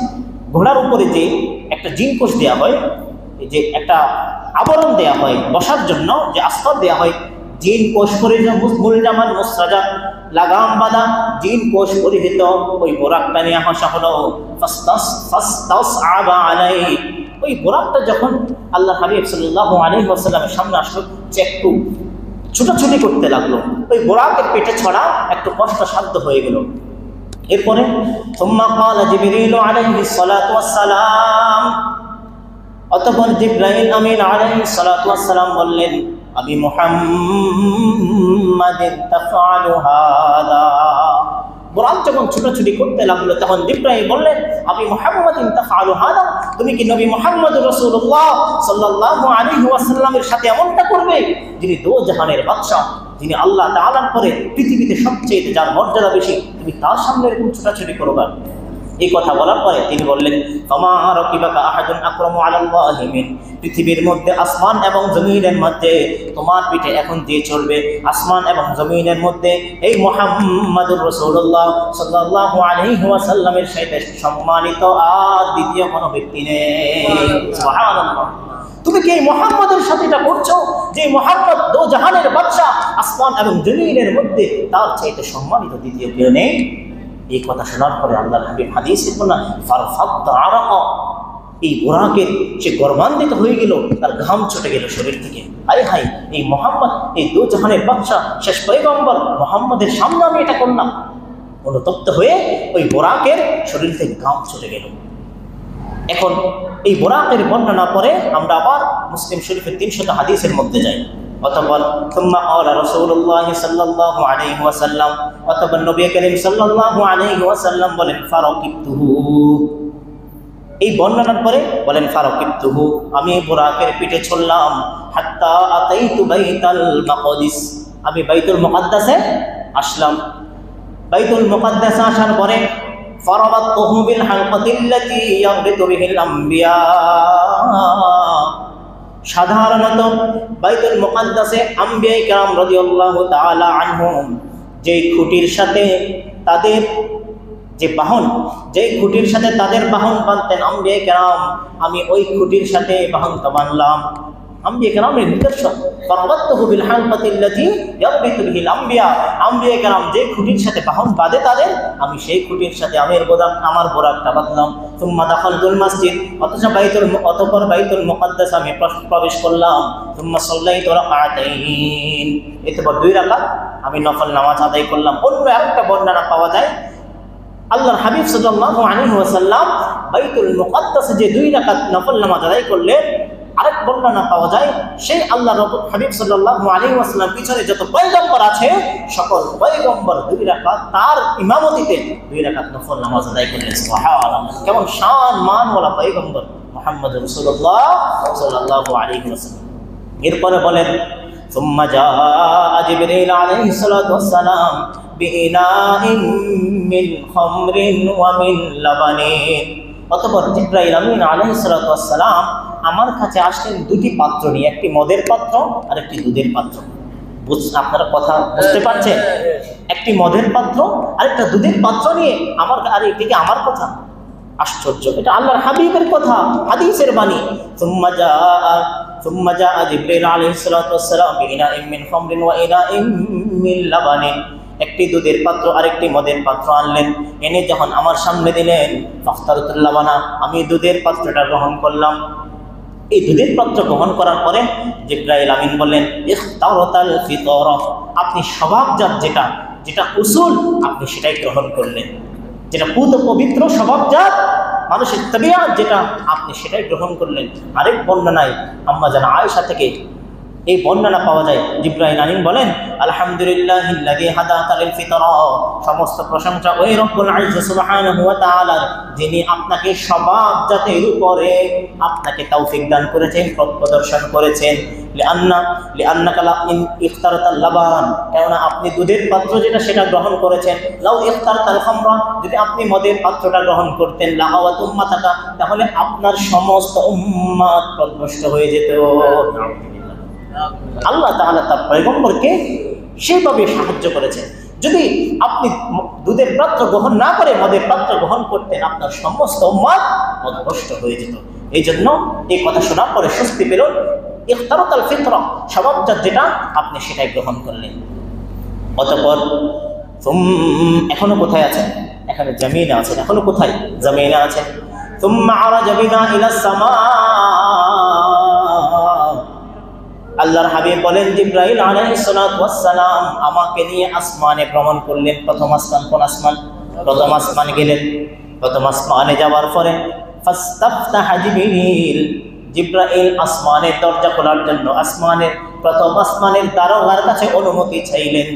ঘোড়ার উপরে যে একটা জিন কোষ দেওয়া হয়, যে একটা আবরণ দেওয়া হয় বসার জন্য, যে আস্তর দেওয়া হয়, জিন কোষ পরিহিত, মুলজামান মুসরাজা, লাগাম বাঁধা, জিন কোষ পরিহিত ওই বোরাকটা নিয়ে আসা হলো। ফাস্তাসআবা আলাইহি, ওই বোরাকটা যখন আল্লাহ হাবিব সাল্লাল্লাহু আলাইহি ওয়াসাল্লামের সামনে আসলো, যে একটু ছুটাছুটি করতে লাগলো, ওই বোরাকের পেটে ছড়া একটু কষ্টসাধ্য হয়ে গেল। এরপরে সুম্মা ক্বালা জিবরিল আলাইহিস সালাতু ওয়াস সালাম, অতঃপর জিবরাইল আমিন আলাইহিস সালাতু ওয়াস সালাম বললেন, আবি মুহাম্মাদিন তাফআলু হাদা। বুরাক যখন ছুটাছুটি করতে লাগলো তখন জিবরাইল বললেন, আবি মুহাম্মাদিন তাফআলু হাদা, তুমি কি নবী মুহাম্মদ রাসূলুল্লাহ সাল্লাল্লাহু আলাইহি ওয়াসাল্লামের সাথে এমনটা করবে, যিনি দো জাহানের বাদশা, যিনি আল্লাহ তাআলার পরে পৃথিবীতে সবচেয়ে যার মর্যাদা বেশি, তুমি তার সামনে এরকম ছুটাছুটি করবা? এই কথা বলার পরে তিনি বললেন, ফামা রাকিবাকা আহাদুন আকরামু আলাল্লাহি মিন, পৃথিবীর মধ্যে আসমান এবং জমিনের মধ্যে তোমার পিঠে এখন দিয়ে চলবে, আসমান এবং জমিনের মধ্যে এই মুহাম্মাদুর রাসূলুল্লাহ সাল্লাল্লাহু আলাইহি ওয়াসাল্লামের সাথে সম্মানিত আর দ্বিতীয় কোনো ব্যক্তি নেই। সুবহানাল্লাহ। তুমি কি এই মুহাম্মাদের সাথে এটা করছো, যে মুহাম্মদ দো জাহানের বাদশা, আসমান এবং জমিনের মধ্যে তার চাইতে সম্মানিত দ্বিতীয় কেউ নেই? এই কথা শোনার পরে আল্লাহর হাবিব হাদিসে বললেন, ফারফাদা আরাকা, এই বুরাকের সে গর্বান্বিত হয়ে গেল, তার ঘাম ছুটে গেল শরীর থেকে। আরে হাই, এই মুহাম্মদ, এই দো জাহানের বাদশা, শেষ পয়গম্বর মুহাম্মদের সামনে আমি এটা করলাম। অনুতপ্ত হয়ে ওই বুরাকের শরীর থেকে ঘাম ছুটে গেল। এখন এই বুরাকের বর্ণনা পরে আমরা আবার মুসলিম শরীফের 300 হাদিসের মধ্যে যাই। অতঃপর সুম্মা ক্বালা রাসূলুল্লাহ সাল্লাল্লাহু আলাইহি ওয়াসাল্লাম, অতঃপর নবী করিম সাল্লাল্লাহু আলাইহি ওয়াসাল্লাম বলেন, ফারাকিবতুহু, এই বর্ণনার পরে বলেন, ফারাকিবতুহু, আমি বুরাকের পিঠে চললাম, হাত্তা আতাইতু বাইতাল মাকদিস, আমি বাইতুল মুকাদ্দাসে আসলাম। বাইতুল মুকাদ্দাসে আসার পরে ফারাবাতুহু বিল হালকাতিল্লাতী ইয়ারবিতু বিহিল আম্বিয়া, সাধারণত বাইতুল মুকাদ্দাসে আম্বিয়া কিরাম রাদিয়াল্লাহু তাআলা আনহুম যেই খুঁটির সাথে তাদের যে বাহন, যেই খুঁটির সাথে তাদের বাহন বাঁধতেন আম্বিয়া কিরাম, আমি ওই খুঁটির সাথে বাহনটা বাঁধলাম। আম্বিয়া কেরামের নিদর্শন। ফারাবাতহু বিল হালকাতিল্লাতী ইয়ারবিতু বিহিল আম্বিয়া, আম্বিয়া কেরাম যে খুঁটির সাথে বাহন বাঁধে তাদের, আমি সেই খুঁটির সাথে আমার বোরাকটা বাঁধলাম। সুম্মা দাখালতুল মসজিদ, অতঃপর বাইতুল মুকাদ্দাস আমি প্রবেশ করলাম। সুম্মা সাল্লাইতু রাকাতাইন, এরপর 2 রাকাত আমি নফল নামাজ আদায় করলাম। অন্য একটা বর্ণনা পাওয়া যায় আল্লাহর হাবিব সাল্লাল্লাহু আলাইহি ওয়াসাল্লাম বাইতুল মুকাদ্দাসে যে 2 রাকাত নফল নামাজ আদায় করলেন। আরেক বর্ণনা পাওয়া যায় সেই আল্লাহর হাবিব সাল্লাল্লাহু আলাইহি ওয়াসাল্লাম পিছনে যত পয়গম্বর আছে সকল পয়গম্বর 2 রাকাত তার ইমামতিতে 2 রাকাত নফল নামাজ আদায় করলেন। সুবহানাল্লাহ, কেমন শান মান ওয়ালা পয়গম্বর মুহাম্মদুর রাসূলুল্লাহ সাল্লাল্লাহু আলাইহি ওয়াসাল্লাম। এরপরে বলেন ثم جاء جبريل عليه الصلاة والسلام بإناء من خمر ومن لبن, অতঃপর জিবরাইল আমিন আলাইহিস সালাতু ওয়াস সালাম আমার কাছে আসলেন 2টি পাত্র নিয়ে, একটি মদের পাত্র আর একটি দুধের পাত্র। আপনারা কথা বুঝতে পারছেন? একটি মদের পাত্র আর একটা দুধের পাত্র নিয়ে আর এদিকে আমার কথা। আশ্চর্য, এটা আল্লাহর হাবিবের কথা, হাদিসের বাণী। ثم جاء جبريل عليه الصلاة والسلام بإناء من خمر وإناء من لبن, একটি দুধের পাত্র আর একটি মদের পাত্র আনলেন, এনে যখন আমার সামনে দিলেন ফাখতারতুল লাবানা, আমি দুধের পাত্রটা গ্রহণ করলাম। এই দুধের পাত্র গ্রহণ করার পরে জিবরাইল আমিন বললেন ইখতারাতাল ফিতরা, আপনি স্বভাবজাত যেটা উসুল আপনি সেটাই গ্রহণ করলেন, যেটা পুত পবিত্র স্বভাবজাত মানুষের তবিয়াত যেটা আপনি সেটাই গ্রহণ করলেন। আরেক বর্ণনায় আম্মা জান আয়েশা থেকে এই বর্ণনা পাওয়া যায়, জিবরাইল আমিন বলেন আলহামদুলিল্লাহিল্লাযী হাদাকা লিল ফিতরা, সমস্ত প্রশংসা ওই রব্বুল ইজ্জত সুবহানাহু ওয়া তাআলার যিনি আপনাকে স্বভাবজাতের উপরে আপনাকে তৌফিক দান করেছেন, পথ প্রদর্শন করেছেন। লিআন্নাকা ইখতারাতাল লাবান, কেননা আপনি দুধের পাত্র যেটা সেটা গ্রহণ করেছেন। লাউ ইখতারাতাল খামরা, যদি আপনি মদের পাত্রটা গ্রহণ করতেন লাহাওয়াত উম্মাতাকা, তাহলে আপনার সমস্ত উম্মত পথভ্রষ্ট হয়ে যেত। আল্লাহ তাআলা তার পয়গম্বরকে সেভাবে সাহায্য করেছেন। যদি আপনি দুধের পাত্র গ্রহণ না করে মদের পাত্র গ্রহণ করতেন আপনার সমস্ত উম্মত পথভ্রষ্ট হয়ে যেত। এই জন্য এই কথা শোনার পরে স্বস্তি পেল। ইখতারাতাল ফিতরা, স্বভাবজাত যেটা আপনি সেটাই গ্রহণ করলেন। অতঃপর এখনো কোথায় আছেন? এখানে জমিনে আছেন। এখনো কোথায়? জমিনে আছেন। ثم عرج بنا الى السماء, আল্লাহর হাবিব বলেন জিবরাইল আলাইহিস সালাতু ওয়াস সালাম আমাকে নিয়ে আসমানে ভ্রমণ করলেন। প্রথম আসমান কোন আসমান? প্রথম আসমান গেলেন। প্রথম আসমানে যাওয়ার পরে ফাস্তাফতাহা জিবরিল, জিবরাইল আসমানের দরজা খোলার জন্য প্রথম আসমানের দারোগার কাছে অনুমতি চাইলেন।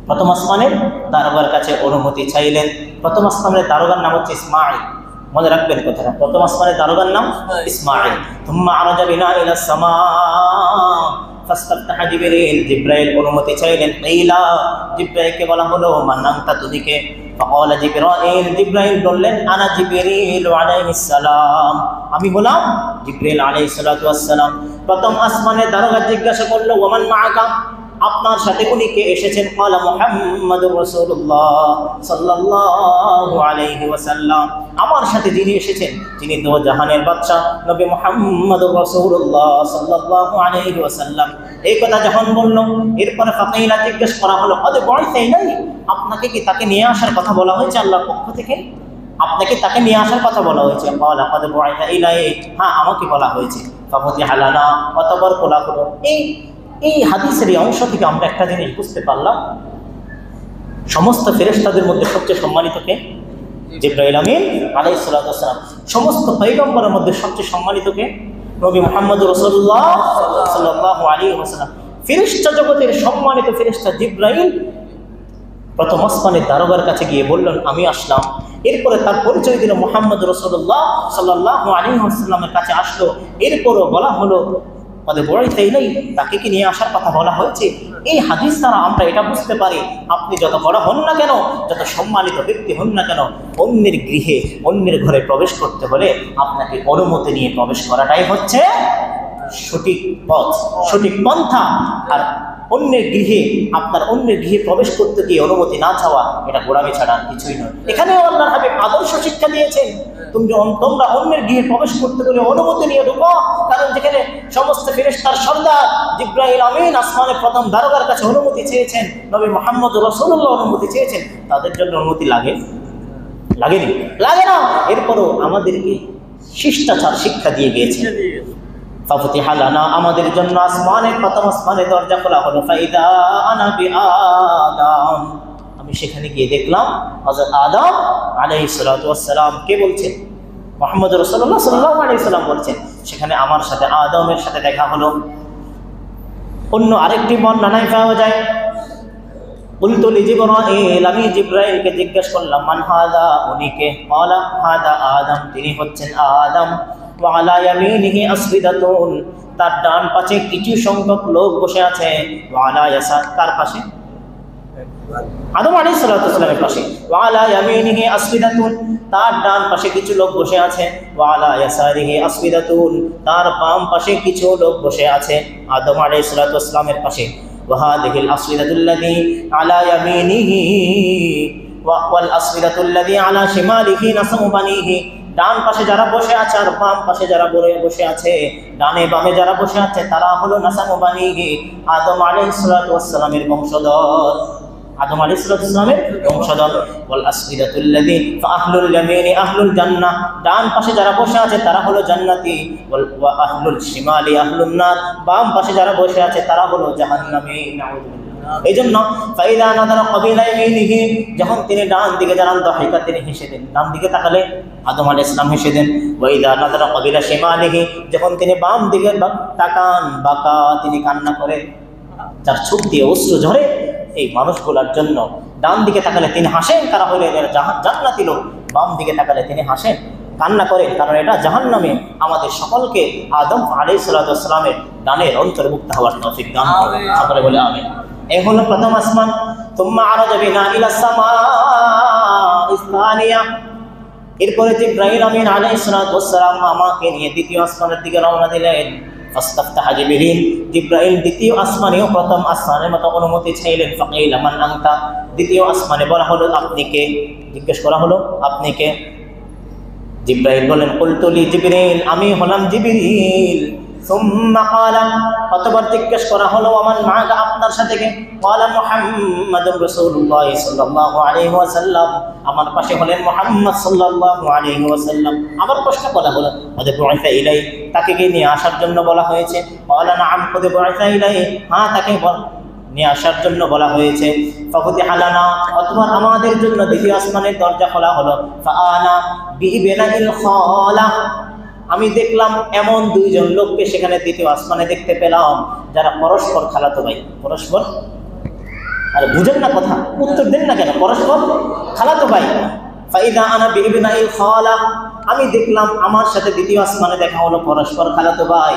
প্রথম আসমানের দারোগার কাছে অনুমতি চাইলেন। প্রথম আসমানের দারোগার নাম হচ্ছে ইসমাঈল, মনে রাখবেন কথাটা। প্রথম আসমানের দারোগার নাম ইসমাঈল। থুম্মা আরাজা বিনা ইলাস সামা ফাস্তাফতাহা জিবরিল, জিবরাইল অনুমতি চাইলেন। কিলা, জিবরাইলকে বলা হলো মান আনতা, তুমি কে? ফাকালা জিবরাইল, জিবরাইল বললেন আনা জিবরিল আলাইহিস সালাম, আমি হলাম জিবরাইল আলাইহিস সালাতু ওয়াস সালাম। প্রথম আসমানের দারোগা জিজ্ঞাসা করলো ওমান মাআকা, আপনার সাথে উনি কে এসেছেন? ক্বালা মুহাম্মাদুর রাসূলুল্লাহ সাল্লাল্লাহু আলাইহি ওয়াসাল্লাম, আমার সাথে যিনি এসেছেন তিনি দো জাহানের বাদশা নবী মুহাম্মাদুর রাসূলুল্লাহ সাল্লাল্লাহু আলাইহি ওয়াসাল্লাম। এই কথা যখন বলল এরপরে ফাকিলা জিজ্ঞেস করা হলো কদ বয়সে নাই, আপনাকে কি তাকে নিয়ে আসার কথা বলা হয়েছে আল্লাহর পক্ষ থেকে? আপনাকে তাকে নিয়ে আসার কথা বলা হয়েছে? ক্বালা কদ বয়সা ইলাই, হ্যাঁ আমাকে বলা হয়েছে। ফাফতিহা লানা, অতঃপর খোলা হলো। এই হাদিসের এই অংশ থেকে আমরা একটা জিনিস বুঝতে পারলাম, সমস্ত ফেরেশতাদের মধ্যে সবচেয়ে সম্মানিত কে? জিবরাইল আমিন আলাইহিস সালাতু ওয়াস সালাম। সমস্ত পয়গম্বরের মধ্যে সবচেয়ে সম্মানিত কে? নবী মুহাম্মদুর রাসূলুল্লাহ সাল্লাল্লাহু আলাইহি ওয়াসাল্লাম। ফেরেশতা জগতের সম্মানিত ফেরেশতা জিবরাইল প্রথম আসমানের দারোগার কাছে গিয়ে বললেন আমি আসলাম। এরপরে তার পরিচয় দিল মুহাম্মদুর রাসূলুল্লাহ সাল্লাল্লাহু আলাইহি ওয়াসাল্লামের কাছে আসলো। এরপরও বলা হলো তাদের বড়াইতেই নেই, তাকে কি নিয়ে আসার কথা বলা হয়েছে। এই হাদিস দ্বারা আমরা এটা বুঝতে পারি, আপনি যত বড় হন না কেন, যত সম্মানিত ব্যক্তি হন না কেন, অন্যের গৃহে অন্যের ঘরে প্রবেশ করতে হলে আপনাকে অনুমতি নিয়ে প্রবেশ করাটাই হচ্ছে সঠিক পথ, সঠিক পন্থা। আর অন্যের গৃহে প্রবেশ করতে গিয়ে অনুমতি না চাওয়া এটা গোড়ামি ছাড়া কিছুই নয়। এখানেও আল্লাহর হাবিব আদর্শ শিক্ষা দিয়েছেন, তোমরা অন্যের গৃহে প্রবেশ করতে গেলে অনুমতি নিয়ে ঢুকো, কারণ যেখানে সমস্ত ফেরেশতার সর্দার জিবরাইল আমিন আসমানের প্রথম দারোগার কাছে অনুমতি চেয়েছেন, নবী মুহাম্মদ রাসূলুল্লাহ অনুমতি চেয়েছেন, তাদের জন্য অনুমতি লাগেনি? লাগে না। এরপরও আমাদেরকে শিষ্টাচার শিক্ষা দিয়ে গিয়েছেন। ফাফতিহা লানা, আমাদের জন্য আসমানের প্রথম আসমানের দরজা খোলা হলো। ফাইদা আনা বিআদম, আমি সেখানে গিয়ে দেখলাম হযরত আদম আলাইহিস সালাতু ওয়াস সালাম। কে বলছেন? মুহাম্মদ রাসূলুল্লাহ সাল্লাল্লাহু আলাইহি সাল্লাম বলছেন। সেখানে আমার সাথে আদমের সাথে দেখা হলো। অন্য আরেকটি বর্ণনায় পাওয়া যায়, কুলতু লিজিবরাইল, আমি জিবরাইলকে জিজ্ঞেস করলাম, মান হাযা, উনি কে? ক্বালা হাযা আদম, তিনি হচ্ছেন আদম। ওয়া আলা ইয়ামিনিহি আসফিদাতুন, তার ডান পাশে কিছু সংখ্যক লোক বসে আছে। ওয়া আলা ইয়াসার, কার পাশে? আদম আলাইহিস সালাতু ওয়াস সালামের পাশে। ওয়া আলা ইয়ামিনিহি আসফিদাতুন, তার ডান পাশে কিছু লোক বসে আছে। ওয়া আলা ইয়াসারিহি আসফিদাতুন, তার বাম পাশে কিছু লোক বসে আছে আদম আলাইহিস সালাতু ওয়াস সালামের পাশে। وهذه الأصفدة الذي على يمينه والأصفدة الذي على شماله نسم بنيه, ডান পাশে যারা বসে আছে আর বাম পাশে যারা বসে আছে, ডানে বামে যারা বসে আছে তারা হলো নাসাম বানিহি, আদম আলাইহিস সালাতু ওয়াস সালামের বংশধর, আদম আলাইহিস সালাতু ওয়াস সালামের বংশধর। ওয়াল আসফিদাতুল লাযী ফাআহলুল ইয়ামিনি আহলুল জান্নাহ, ডান পাশে যারা বসে আছে তারা হলো জান্নাতি। ওয়া আহলুল শিমালি আহলুন নার, বাম পাশে যারা বসে আছে তারা হলো জাহান্নামী। নাউযুবিল্লাহ। এইজন্য ফাইদা নাযারা ক্বাবিলা ইয়ামিনিহি, যখন তিনি ডান দিকে যান দাহিকা, তিনি হেসে দেন, ডান দিকে তাকালে আদম আলাইহিস সালাম হেসে দেন। ওয়া ইযা নাযারা ক্বাবিলা শিমালিহি, যখন তিনি বাম দিকে তাকান বাকা, তিনি কান্না করে, যার চোখ দিয়ে অশ্রু ঝরে এই মানুষগুলোর জন্য। ডান দিকে তাকালে তিনি হাসেন, তারা হইলেন জান্নাতি লোক। বাম দিকে তাকালে তিনি হাসেন, কান্না করেন, কারণ এটা জাহান্নামে। আমাদের সকলকে আদম আলাইহিস সালাতু ওয়াস সালামের ডানের অন্তর্ভুক্ত হওয়ার তৌফিক দান করুন। সকলে বলে আমিন। এই হলো প্রথম আসমান। তুম্মা আরাজা বিনা ইলা সামাইস সানিয়া, এরপরে জিবরাইল আমিন আলাইহিস সালাতু ওয়াস সালাম আমাকে নিয়ে দ্বিতীয় আসমানের দিকে রওনা দিলেন। ফাস্তাফতাহা জিবরিল, জিবরাইল দ্বিতীয় আসমানেও প্রথম আসমানের মতো অনুমতি চাইলেন। ফাকিলা মান আনতা, দ্বিতীয় আসমানে বলা হলো আপনি কে? জিজ্ঞেস করা হলো আপনি কে? জিবরাইল বলেন কুলতু লি জিবরিল, আমি হলাম জিবরিল। সুম্মা ক্বালা, অতঃপর জিজ্ঞেস করা হলো ওমান মাআকা, আপনার সাথে কে? ক্বালা মুহাম্মাদুর রাসূলুল্লাহ সাল্লাল্লাহু আলাইহি ওয়াসাল্লাম, আমার পাশে হলেন মুহাম্মদ সাল্লাল্লাহু আলাইহি ওয়াসাল্লাম। আবার প্রশ্ন করা হলো ওয়াদ বুইসা ইলাই, তাকে কি নিয়ে আসার জন্য বলা হয়েছে? ক্বালা নাআম ওয়াদ বুইসা ইলাই, হ্যাঁ তাকে নিয়ে আসার জন্য বলা হয়েছে। ফাফতিহা লানা, অতঃপর আমাদের জন্য দ্বিতীয় আসমানের দরজা খোলা হলো। ফাআনা বিইবনাইল খালা, আমি দেখলাম এমন দুইজন লোককে সেখানে দ্বিতীয় আসমানে দেখতে পেলাম, যারা পরস্পর খালাতো ভাই। পরস্পর, আরে বুঝেন না কথা, উত্তর দেন না কেন? পরস্পর খালাতো ভাই। ফাইদা আনা বিইবনাইল খালা, আমি দেখলাম আমার সাথে দ্বিতীয় আসমানে দেখা হলো পরস্পর খালাতো ভাই।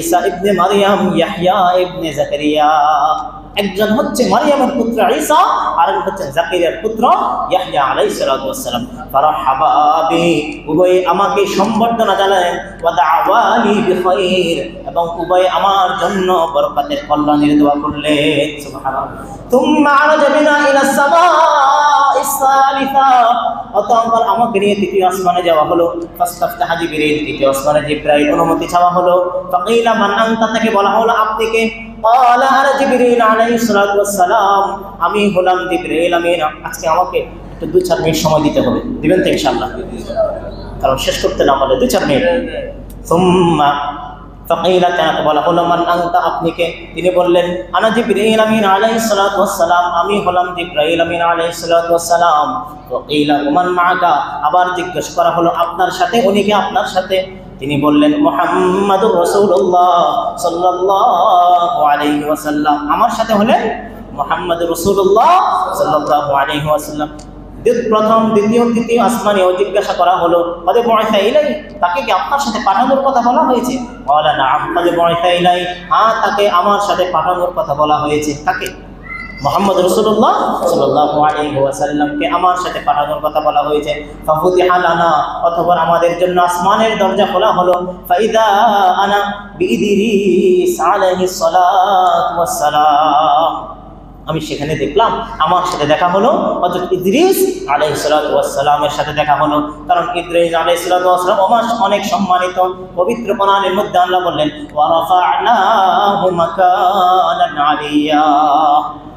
ঈসা ইবনে মারইয়াম, ইয়াহইয়া ইবনে জাকারিয়া, একজন হচ্ছে মারইয়ামের পুত্র ঈসা, আর একজন হচ্ছে জাকারিয়ার পুত্র ইয়াহইয়া আলাইহিস সালাতু ওয়াস সালাম। ফারহাবা বি, উভয় আমাকে সম্বর্ধনা জানালেন। ওয়া দাআওয়ালি বিখাইর, এবং উভয় আমার জন্য বরকতের কল্যাণের দোয়া করলেন। সুবহানাল্লাহ। তুম্মা আরাজা বিনা ইলা সামাইস সালিসা, অতঃপর আমাকে নিয়ে তৃতীয় আসমানে যাওয়া হলো। ফাস্তাফতাহা জিবরিল, তৃতীয় আসমানে জিবরাইল অনুমতি চাওয়া হলো। ফাকিলা মান আনতা, তাকে বলা হলো আপনি কে? ক্বালা আনা জিবরিল আলাইহিস সালাতু ওয়াস সালাম, আমি হলাম জিবরিল আমিন। আজকে আমাকে একটু 2-4 মিনিট সময় দিতে হবে, দিবেন তো ইনশাআল্লাহ? কারণ শেষ করতে না পারলে 2-4 মিনিট। সুম্মা ফাকিলা, তাকে বলা হলো মান আনতা, আপনি কে? তিনি বললেন আনা জিবরিল আমিন আলাইহিস সালাতু ওয়াস সালাম, আমি হলাম জিবরাইল আমিন আলাইহিস সালাতু ওয়াস সালাম। ফাকিলা ওমান মাআকা, আবার জিজ্ঞেস করা হলো আপনার সাথে উনি কে? আপনার সাথে? তিনি বললেন মুহাম্মাদুর রাসূলুল্লাহ সাল্লাল্লাহু আলাইহি ওয়াসাল্লাম, আমার সাথে হলেন মুহাম্মাদুর রাসূলুল্লাহ সাল্লাল্লাহু আলাইহি ওয়াসাল্লাম। প্রথম, দ্বিতীয়, তৃতীয় আসমানেও জিজ্ঞাসা করা হলো ওয়াদ বুইসা ইলাই, তাকে কি আপনার সাথে পাঠানোর কথা বলা হয়েছে? ক্বালা নাআম ওয়াদ বুইসা ইলাই, হ্যাঁ তাকে আমার সাথে পাঠানোর কথা বলা হয়েছে। তাকে মুহাম্মদ রাসূলুল্লাহ সাল্লাল্লাহু আলাইহি ওয়াসাল্লামকে আমার সাথে পাঠানোর কথা বলা হয়েছে। ফাফতিহা লানা, অতঃপর আমাদের জন্য আসমানের দরজা খোলা হলো। ফাইদা আনা বিইদ্রিস আলাইহিস সালাতু ওয়াস সালাম, আমি সেখানে দেখলাম আমার সাথে দেখা হলো হযরত ইদ্রিস আলাইহিস সালাতু ওয়াস সালামের সাথে দেখা হলো। কারণ ইদ্রিস আলাইহিস সালাতু ওয়াস সালাম অনেক সম্মানিত। পবিত্র কোরআনের মধ্যে আল্লাহ বললেন ওয়া রাফা'নাহু মাকানান আলিয়া,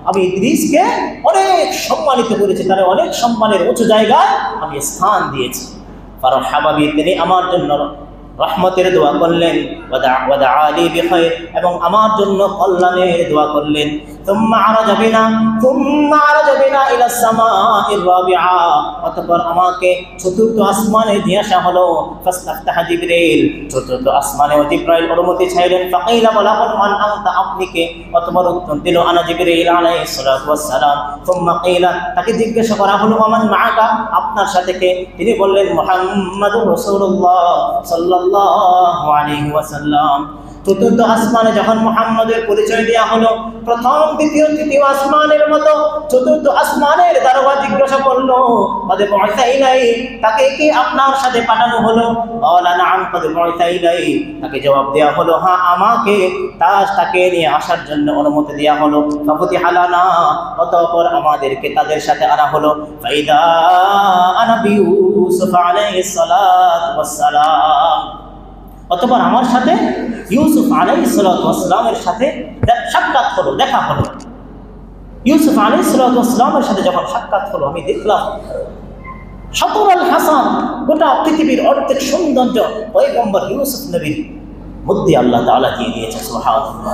আমি ইদ্রিসকে অনেক সম্মানিত করেছি, তার অনেক সম্মানের উঁচু জায়গায় আমি স্থান দিয়েছি। ফারহাবা বি, তিনি আমার জন্য রহমতের দোয়া করলেন, ওয়াদা আলী বিখাইর, এবং আমার জন্য কল্যাণের দোয়া করলেন। ثم عرج بنا الى السماء الرابعه, অতঃপর আমাকে চতুর্থ আসমানে নিয়ে আসা হলো। ফাস্তাফতাহ জিবরিল, চতুর্থ আসমানে জিবরাইল অনুমতি চাইলেন। ফাকিলা, বলা হলো মান আনতা, আপনি কে? অতঃপর উত্তর দিল আনা জিবরিল আলাইহিস সালাতু ওয়াস সালাম। ثم قيل, তাকে জিজ্ঞাসা করা হলো মান মাআকা, আপনার সাথে কে? তিনি বললেন মুহাম্মাদুর রাসূলুল্লাহ সাল্লাল্লাহু আলাইহি ওয়াসাল্লাম। চতুর্থ আসমানে যখন মুহাম্মদের পরিচয় দেওয়া হলো, প্রথম দ্বিতীয় তৃতীয় আসমানের মতো চতুর্থ আসমানের দারোগা জিজ্ঞাসা করলো কদ বুইসা ইলাই, তাকে কি আপনার সাথে পাঠানো হলো? ক্বালা নাআম কদ বুইসা ইলাই, তাকে জবাব দেওয়া হলো হ্যাঁ, আমাকে তাকে নিয়ে আসার জন্য অনুমতি দেওয়া হলো। ফাফতিহা লানা, অতঃপর আমাদেরকে তাদের সাথে আনা হলো। ফাইদা আনা বিউসুফ আলাইহিস সালাতু ওয়াস সালাম, অতঃপর আমার সাথে ইউসুফ আলাইহিস সালাতু ওয়াস সালামের সাথে সাক্ষাৎ হলো, দেখা হলো। ইউসুফ আলাইহিস সালাতু ওয়াস সালামের সাথে যখন সাক্ষাৎ হলো, আমি দেখলাম শাতরুল হাসান, গোটা পৃথিবীর অর্ধেক সৌন্দর্য পয়গম্বর ইউসুফ নবীর মধ্যে আল্লাহ তাআলা দিয়ে দিয়েছে। সুবহানাল্লাহ,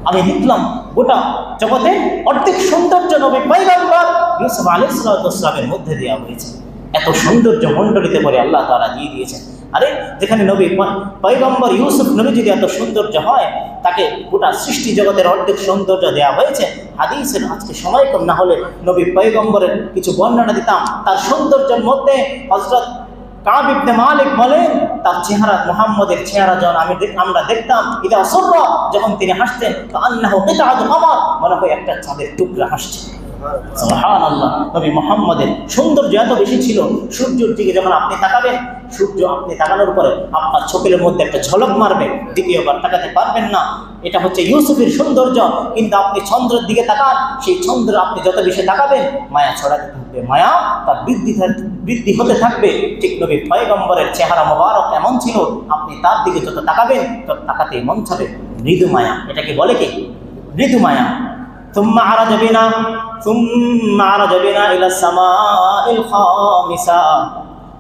আমি দেখলাম গোটা জগতে অর্ধেক সৌন্দর্য নবী পয়গম্বর ইউসুফ আলাইহিস সালাতু ওয়াস সালামের মধ্যে দেওয়া হয়েছে। এত সৌন্দর্য মণ্ডলিতে করে আল্লাহ তাআলা দিয়ে দিয়েছেন। আরে যেখানে নবী পয়গম্বর ইউসুফ নবী যদি এত সৌন্দর্য হয়, তাকে গোটা সৃষ্টি জগতের অর্ধেক সৌন্দর্য দেওয়া হয়েছে। হাদিসের আজকে সময় কম, না হলে নবী পয়গম্বরের কিছু বর্ণনা দিতাম। তার সৌন্দর্যের মধ্যে হযরত কাব ইবনে মালিক বলেন, তার চেহারা, মুহাম্মদের চেহারা যখন আমরা দেখতাম, ইদা সাররা, যখন তিনি হাসতেন, কান্নাহু কিতাআতুল কমর, মনে হয় একটা চাঁদের টুকরা হাসছে। সুবহানাল্লাহ, নবী মুহাম্মদের সৌন্দর্য এত বেশি ছিল, সূর্যের দিকে যখন আপনি তাকাবেন, সূর্য আপনি তাকানোর পরে আপনার চোখের মধ্যে একটা ঝলক মারবে, দ্বিতীয়বার তাকাতে পারবেন না। এটা হচ্ছে ইউসুফের সৌন্দর্য। কিন্তু আপনি চন্দ্রের দিকে তাকান, সেই চন্দ্র আপনি যত বেশি তাকাবেন, মায়া ছড়াতে থাকবে, মায়া তার বৃদ্ধি হতে থাকবে। ঠিক নবী পয়গম্বরের চেহারা মোবারক এমন ছিল, আপনি তার দিকে যত তাকাবেন তত তাকাতেই মন চাবে। মৃদু মায়া, এটাকে বলে কি? মৃদু মায়া। ثم عرج بنا الى السماء الخامسه,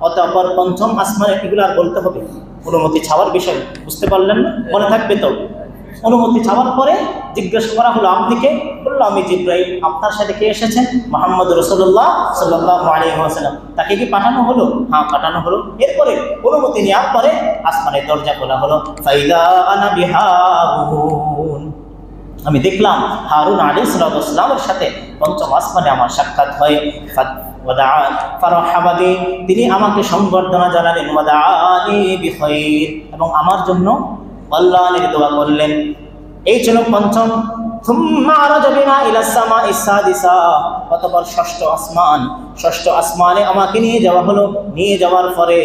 অতঃপর পঞ্চম আসমানে, এগুলো আর বলতে হবে, অনুমতি চাওয়ার বিষয় বুঝতে পারলেন না? মনে থাকবে তো? অনুমতি চাওয়ার পরে জিজ্ঞাসা করা হলো আপনি কে? বলল আমি জিবরাইল। আপনার সাথে কে এসেছেন? মুহাম্মদ রাসূলুল্লাহ সাল্লাল্লাহু আলাইহি ওয়াসাল্লাম। তাকে কি পাঠানো হলো? হ্যাঁ, পাঠানো হলো। এরপরে অনুমতি নেওয়ার পরে আসমানের দরজা খোলা হলো। ফাইদা আনা বিহারুন, আমি দেখলাম হারুন আলাইহিস সালামের সাথে পঞ্চম আসমানে আমার সাক্ষাৎ হয়। ফারহাবা বি, তিনি আমাকে সংবর্ধনা জানালেন। ওয়াদাআনি বিখাইর, এবং আমার জন্য কল্যাণের দোয়া করলেন। এই ছিল পঞ্চম। থুম্মা আরাজা বিনা ইলা সামাইস সাদিসা, অতঃপর ষষ্ঠ আসমানে আমাকে নিয়ে যাওয়া হলো। নিয়ে যাওয়ার পরে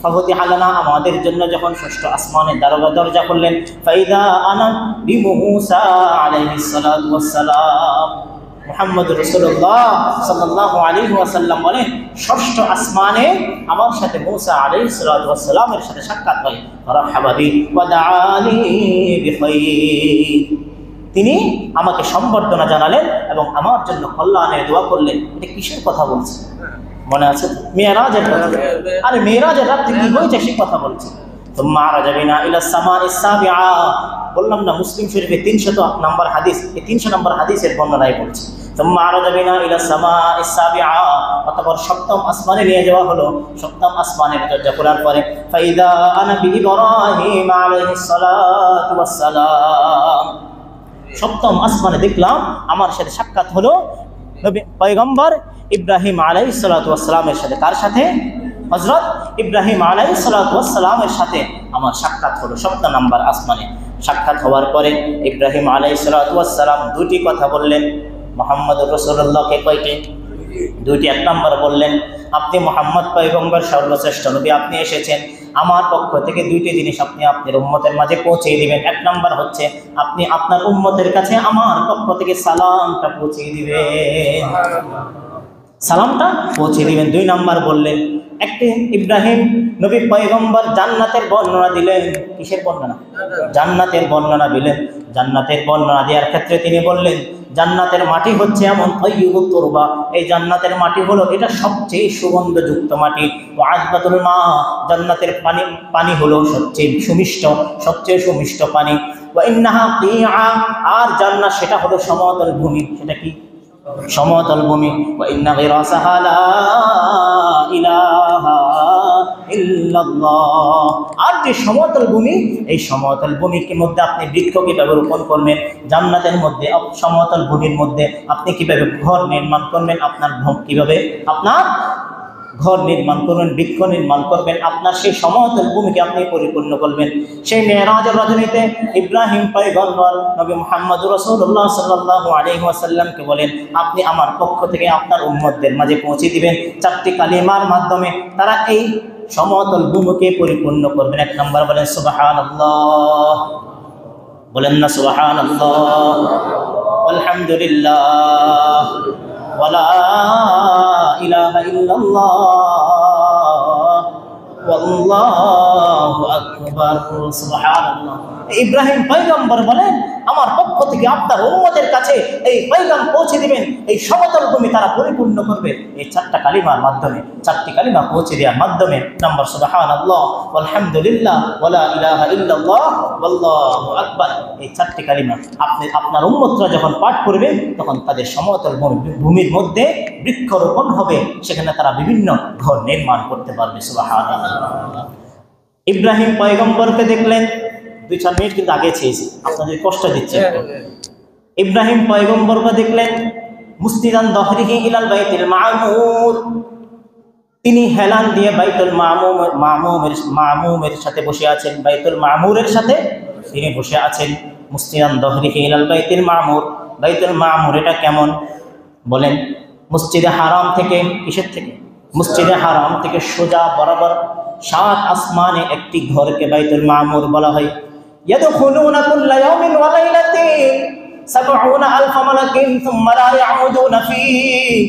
ফাফতিহা লানা, আমাদের জন্য যখন ষষ্ঠ আসমানের দরজা খুললেন। ফাইদা আনা বিমূসা আলাইহিস সালাতু ওয়াস সালাম, মুহাম্মদ রাসূলুল্লাহ সাল্লাল্লাহু আলাইহি ওয়াসাল্লাম বলেন, ষষ্ঠ আসমানে আমার সাথে মূসা আলাইহিস সালাতু ওয়াস সালামের সাথে সাক্ষাৎ হয়। ফারহাবা বি ওয়াদাআনি বিখাইর, তিনি আমাকে সম্বর্ধনা জানালেন এবং আমার জন্য কল্যাণের দোয়া করলেন। এটা কিসের কথা বলছে? মনে আছে? মেরাজের কথা। আরে মেরাজের রাতে কি হয়েছে সে কথা বলছে। তুম্মা আরাজা বিনা ইলা সামাইস সাবিআ, বললাম না মুসলিম শরীফে 300 নম্বর হাদিস, এই 300 নম্বর হাদিসের বর্ণনায় বলছে। তুম্মা আরাজা বিনা ইলা সামাইস সাবিআ, অতঃপর সপ্তম আসমানে নিয়ে যাওয়া হলো। সপ্তম আসমানের দরজা খোলার পরে ফাইদা আনা বি ইব্রাহিম আলাইহিস সালাতু ওয়াস সালাম, সপ্তম আসমানে দেখলাম আমার সাথে সাক্ষাৎ হলো নবী পয়গম্বর ইব্রাহিম আলাইহিস সালাতু ওয়াস সালামের সাথে। কার সাথে? হযরত ইব্রাহিম আলাইহিস সালাতু ওয়াস সালামের সাথে আমার সাক্ষাৎ হলো। সপ্তম নম্বর আসমানে সাক্ষাৎ হওয়ার পরে ইব্রাহিম আলাইহিস সালাতু ওয়াস সালাম দুটি কথা বললেন। মুহাম্মদুর রাসূলুল্লাহকে কয়টি? দুইটি। এক নম্বর বললেন, আপনি মুহাম্মদ পয়গম্বর সর্বশ্রেষ্ঠ নবী, আপনি এসেছেন আমার পক্ষ থেকে দুইটি জিনিস আপনি আপনার উম্মতের মাঝে পৌঁছে দিবেন। এক নাম্বার হচ্ছে আপনি আপনার উম্মতের কাছে আমার পক্ষ থেকে সালামটা পৌঁছে দিবেন, সালামটা পৌঁছে দিবেন। দুই নাম্বার বললেন, একটি ইব্রাহিম নবী পয়গম্বর জান্নাতের বর্ণনা দিলেন। কিসের বর্ণনা? জান্নাতের বর্ণনা দিলেন। জান্নাতের বর্ণনা দেওয়ার ক্ষেত্রে তিনি বললেন জান্নাতের মাটি হচ্ছে এমন তৈয়বুত তুরবা, এই জান্নাতের মাটি হলো এটা সবচেয়ে সুগন্ধযুক্ত মাটি। ও আযবাতুল মা, জান্নাতের পানি হলো সবচেয়ে সুমিষ্ট, সবচেয়ে সুমিষ্ট পানি। ওয়া ইন্নাহা কিআ, আর জান্নাত সেটা হলো সমতল ভূমি। সেটা কি? সমতল ভূমি। ওয়া ইন্না গিরাসাহা লা ইলাহা ইল্লাল্লাহ, আর যে সমতল ভূমি, এই সমতল ভূমির মধ্যে আপনি বৃক্ষ কিভাবে রোপণ করবেন, জান্নাতের মধ্যে সমতল ভূমির মধ্যে আপনি কিভাবে ঘর নির্মাণ করবেন, আপনার কিভাবে আপনার ঘর নির্মাণ করবেন, বৃক্ষ নির্মাণ করবেন, আপনার সেই সমতল ভূমিকে আপনি পরিপূর্ণ করবেন। সেই মেরাজের রজনীতে ইব্রাহিম পয়গম্বর নবী মুহাম্মদ রাসূলুল্লাহ সাল্লাল্লাহু আলাইহি ওয়াসাল্লামকে বলেন আপনি আমার পক্ষ থেকে আপনার উম্মতদের মাঝে পৌঁছে দিবেন চারটি কালিমার মাধ্যমে, তারা এই সমতল ভূমিকে পরিপূর্ণ করবেন। এক নম্বর বলেন সুবহানাল্লাহ, বলেন না সুবহানাল্লাহ, আলহামদুলিল্লাহ, ওয়ালা ইলাহা ইল্লাল্লাহ, ওয়াল্লাহু আকবার, সুবহানাল্লাহ। ইব্রাহিম পয়গম্বর বলেন আমার পক্ষ থেকে আপনার উম্মতের কাছে এই পয়গাম পৌঁছে দিবেন, এই সমতল ভূমি তারা পরিপূর্ণ করবে এই চারটা কালিমার মাধ্যমে, চারটি কালিমা পৌঁছে দেওয়ার মাধ্যমে। নম্বর সুবহানাল্লাহ, আলহামদুলিল্লাহ, ওয়ালা ইলাহা ইল্লাল্লাহ, ওয়াল্লাহু আকবার। এই চারটি কালিমা আপনি আপনার উম্মতরা যখন পাঠ করবে তখন তাদের সমতল ভূমির মধ্যে বৃক্ষরোপণ হবে, সেখানে তারা বিভিন্ন ঘর নির্মাণ করতে পারবে। সুবহানাল্লাহ। ইব্রাহিম পয়গম্বরকে দেখলেন, 2-4 মিনিট কিন্তু আগে চেয়েছি, আপনাদের কষ্ট দিচ্ছে। ইব্রাহিম পয়গম্বরকে দেখলেন মুস্তিদান দহরিহি ইলাল বাইতুল মামুর, তিনি হেলান দিয়ে বাইতুল মামুমের সাথে বসে আছেন, বাইতুল মামুরের সাথে তিনি বসে আছেন। মুস্তিদান দহরিহি ইলাল বাইতুল মামুর, বাইতুল মামুর এটা কেমন বলেন? মসজিদে হারাম থেকে, কিসের থেকে? মসজিদে হারাম থেকে সোজা বরাবর 7 আসমানে একটি ঘরকে বাইতুল মামুর বলা হয়। ইয়াদখুলুনা কুল্লা ইয়াউমিন ওয়া লাইলাতিন ৭০,০০০ মালাকিন সুম্মা লা ইয়াউদুনা ফীহি।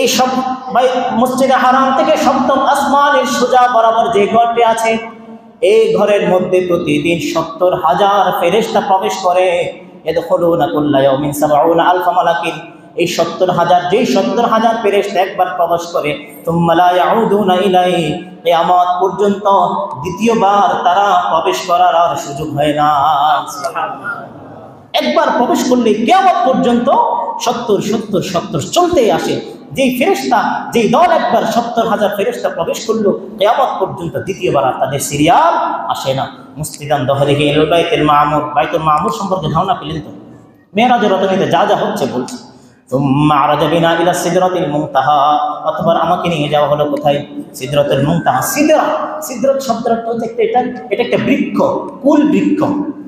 এই সব মসজিদে হারাম থেকে ৭ম আসমানের সোজা বরাবর যে ঘরটি আছে, এই ঘরের মধ্যে প্রতিদিন ৭০,০০০ ফেরেশতা প্রবেশ করে। ইয়াদখুলুনা কুল্লা ইয়াউমিন ৭০,০০০ মালাকিন, এই ৭০,০০০ যেই ৭০,০০০ ফেরেশতা একবার প্রবেশ করে, সুম্মা লা ইয়াউদুনা ইলাইহি, কিয়ামত পর্যন্ত দ্বিতীয়বার তারা প্রবেশ করার আর সুযোগ হয় না। সুবহানাল্লাহ। একবার প্রবেশ করলে কিয়ামত পর্যন্ত ৭০ চলতেই আসে। যেই ফেরেশতা, যেই দল একবার ৭০,০০০ ফেরেশতা প্রবেশ করলো, কিয়ামত পর্যন্ত দ্বিতীয়বার আর তাদের সিরিয়াল আসে না। মুস্তিদান দহরিহি ইলাল বাইতুল মামুর, বাইতুল মামুর সম্পর্কে ধারণা পেলেন তো? মেরাজের রজনীতে যা যা হচ্ছে বলছে। সুম্মা আরাজা বিনা ইলা সিদরাতিল মুনতাহা, অতঃপর আমাকে নিয়ে যাওয়া হলো কোথায়? সিদরাতুল মুনতাহা। সিদরাত শব্দের অর্থ হচ্ছে এটা একটা বৃক্ষ, কুল বৃক্ষ,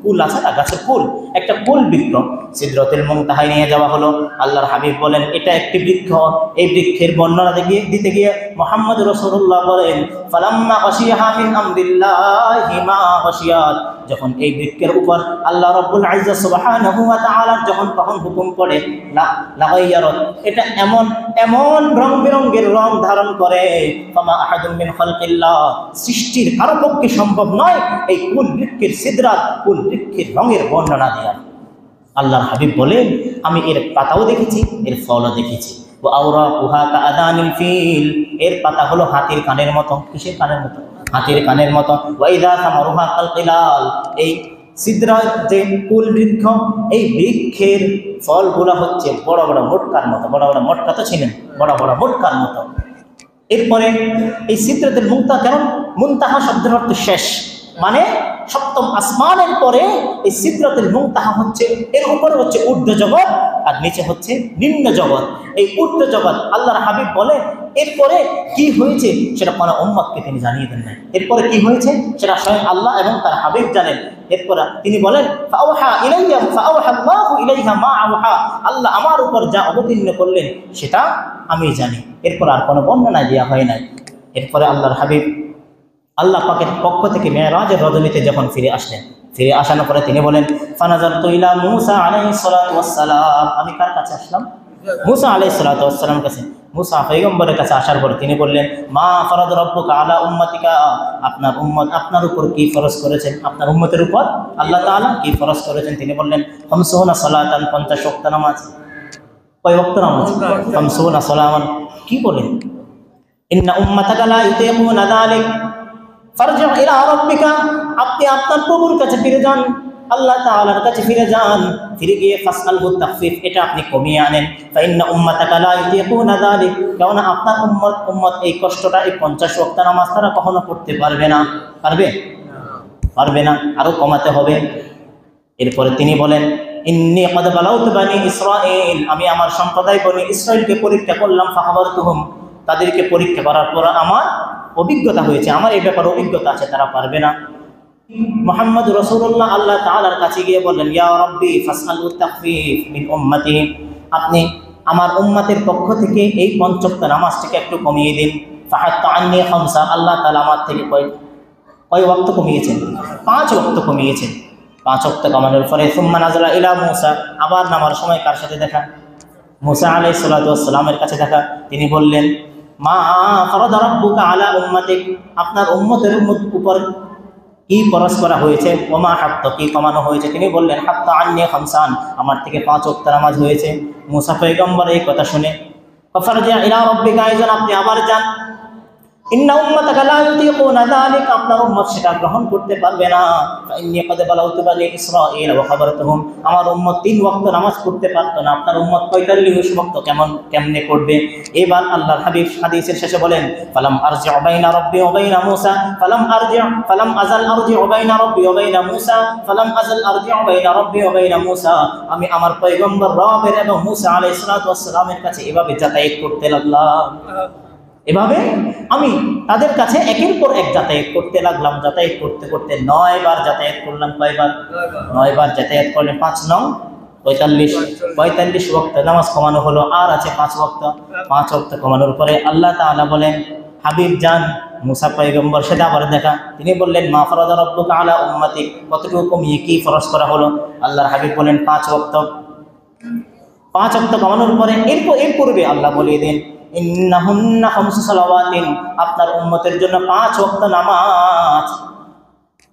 কুল আছে না, গাছের কুল, একটা কুল বৃক্ষ। সিদরাতুল মুনতাহায় নিয়ে যাওয়া হলো। আল্লাহর হাবিব বলেন এটা একটি বৃক্ষ। এই বৃক্ষের বর্ণনা দিতে গিয়ে মুহাম্মদ রাসূলুল্লাহ বলেন ফালাম্মা গাশিয়াহা মিন আমরিল্লাহি মা গাশিয়াত, যখন এই বৃক্ষের উপর আল্লাহ রাব্বুল ইজ্জত সুবহানাহু ওয়া তাআলা যখন হুকুম করে লাগাইয়ারত, এটা এমন রং বেরঙের রং ধারণ করে, ফামা আহাদুম মিন খালকিল্লাহ, সৃষ্টির কারো পক্ষে সম্ভব নয় এই কুল বৃক্ষের সিদরাত, কুল বৃক্ষের রঙের বর্ণনা দেয়া। আল্লাহর হাবিব বলেন আমি এর পাতাও দেখেছি, এর ফলও দেখেছি। ও আওরাকুহা কাআদানিল ফিল, এর পাতা হলো হাতির কানের মতো। কিসের কানের মতো? হাতির কানের মতো। ওয়াইদা সামারুহা কালকিলাল, এই সিদরাত যে কুল বৃক্ষ, এই বৃক্ষের ফলগুলো হচ্ছে বড় বড় মোটকার মতো। বড় বড় মোটকা তো ছিলেন, বড় বড় মোটকার মতো। এরপরে এই সিদরাতুল মুনতাহা, কেমন? মুনতাহা শব্দের অর্থ শেষ, মানে ৭ম আসমানের পরে এই সিদরাতুল মুনতাহা হচ্ছে, এর উপরে হচ্ছে ঊর্ধ্ব জগৎ আর নিচে হচ্ছে নিম্ন জগৎ। এই ঊর্ধ্ব জগৎ আল্লাহর হাবিব বলে এরপরে কি হয়েছে সেটা কোনো উম্মতকে তিনি জানিয়ে দেন না। এরপরে কি হয়েছে সেটা স্বয়ং আল্লাহ এবং তার হাবিব জানেন। এরপরে তিনি বলেন ফাআওহা ইলাইয়া ফাআওহা আল্লাহু ইলাইহা মা আওহা, আল্লাহ আমার উপর যা অবতীর্ণ করলেন সেটা আমি জানি। এরপর আর কোনো বর্ণনা দেওয়া হয় নাই। এরপরে আল্লাহর হাবিব আল্লাহ পাকের পক্ষ থেকে মেরাজের রজনীতে যখন ফিরে আসলেন, ফিরে আসানোর পরে তিনি বলেন ফানাজারতু ইলা মূসা আলাইহিস সালাতু ওয়াস সালাম, আমি কার কাছে আসলাম? মূসা আলাইহিস সালাতু ওয়াস সালামের কাছে। মূসা পয়গম্বরের কাছে আসার পরে তিনি বললেন মা ফরদ রাব্বুকা আলা উম্মতিকা, আপনার উম্মত আপনার উপর কি ফরজ করেছেন, আপনার উম্মতের উপর আল্লাহ তাআলা কি ফরজ করেছেন? তিনি বললেন খামসুনা সালাতান, 50 ওয়াক্ত নামাজ। কয় ওয়াক্ত নামাজ? খামসুনা সালামান। কি বলেন? ইন্না উম্মাতাকা লা ইউতিকুনা যালিক ফারজি ইলা রাব্বিকা, আপনি আপনার প্রভুর কাছে ফিরে যান, আল্লাহ তাআলার কাছে ফিরে যান, ফিরে গিয়ে ফাসআলহু তাখফিফ, এটা আপনি কমিয়ে আনেন। ফা ইন্না উম্মাতাকা লা ইউতিকুনা যালিক, কারণ আপনার উম্মত এই কষ্টটা, এই 50 ওয়াক্ত নামাজ তারা কখনো পড়তে পারবে না। পারবে না, আরো কমাতে হবে। এরপরে তিনি বলেন ইন্নী ক্বাদ বালাউতু বানি ইসরাঈল, আমি আমার সম্প্রদায় বনি ইসরাঈলকে পরীক্ষা করলাম, ফাখাবারতুহুম, তাদেরকে পরীক্ষা করার পর আমার অভিজ্ঞতা হয়েছে, আমার এই ব্যাপারে অভিজ্ঞতা আছে, তারা পারবে না। মুহাম্মদ রাসূলুল্লাহ আল্লাহ তাআলার কাছে গিয়ে বললেন ইয়া রাব্বি ফাসআলু তাখফিফ মিন উম্মতি, আপনি আমার উম্মতের পক্ষ থেকে এই 5 ওয়াক্ত নামাজটাকে একটু কমিয়ে দিন। ফাহাত্তা আন্নী খামসা, আল্লাহ তাআলা আমার থেকে কয় ওয়াক্ত কমিয়েছেন? 5 ওয়াক্ত কমিয়েছেন। 5 ওয়াক্ত কমানোর পরে সুম্মা নাযালা ইলা মূসা, আবার নামার সময় কার সাথে দেখা? মূসা আলাইহিস সালাতু ওয়াস সালামের কাছে দেখা। তিনি বললেন মা ফারাদা রাব্বুকা আলা উম্মাতিক, আপনার উম্মতের উপর কি ফরজ করা হয়েছে? ওমা হাত্তা, কি কমানো হয়েছে? তিনি বললেন হাত্তা আন্নী খামসান, আমার থেকে 5 ওয়াক্ত নামাজ হয়েছে। মূসা পয়গম্বর এই কথা শুনে ফারজি ইলা রাব্বিকা, আইজন আপনি আবার যান, ইন্না উম্মাতাকা লা ইউতিকুনা যালিক, আপনার উম্মত সেটা গ্রহণ করতে পারবে না। ইন্নী ক্বাদ বালাউতু বানি ইসরাঈল ওয়া খাবারতুহুম, আমার উম্মত 3 ওয়াক্ত নামাজ পড়তে পারতো না, আপনার উম্মত 45 ওয়াক্ত কেমনে করবে? এবার আল্লাহর হাবিব হাদিসের শেষে বলেন ফালাম আরজিউ বাইনা রাব্বি ওয়া বাইনা মূসা, ফালাম আযাল আরজিউ বাইনা রাব্বি ওয়া বাইনা মূসা, ফালাম আযাল আরজিউ বাইনা রাব্বি ওয়া বাইনা মূসা, আমি আমার পয়গম্বর রবের এবং মূসা আলাইহিস সালাতু ওয়াস সালামের কাছে এভাবে যাতায়াত করতে লাগলাম। এভাবে আমি তাদের কাছে একের পর এক যাতায়াত করতে লাগলাম। যাতায়াত করতে করতে 9 বার যাতায়াত করলাম। কয়বার? 9 বার যাতায়াত করলে 5 9 45 ওয়াক্ত নামাজ কমানো হলো, আর আছে 5 ওয়াক্ত। 5 ওয়াক্ত কমানোর পরে আল্লাহ তাআলা বলেন হাবিব যান, মূসা পয়গম্বর সেটা আবার দেখা। তিনি বললেন মা ফারাদা রাব্বুকা আলা উম্মাতিক, কতটুকু কমিয়ে কি ফরজ করা হলো? আল্লাহর হাবিব বলেন 5 ওয়াক্ত। 5 ওয়াক্ত কমানোর পরে এর পূর্বে আল্লাহ বলে দেন ইন্নাহুন্না খামসু সালাওয়াতিন, আপনার উম্মতের জন্য 5 ওয়াক্ত নামাজ।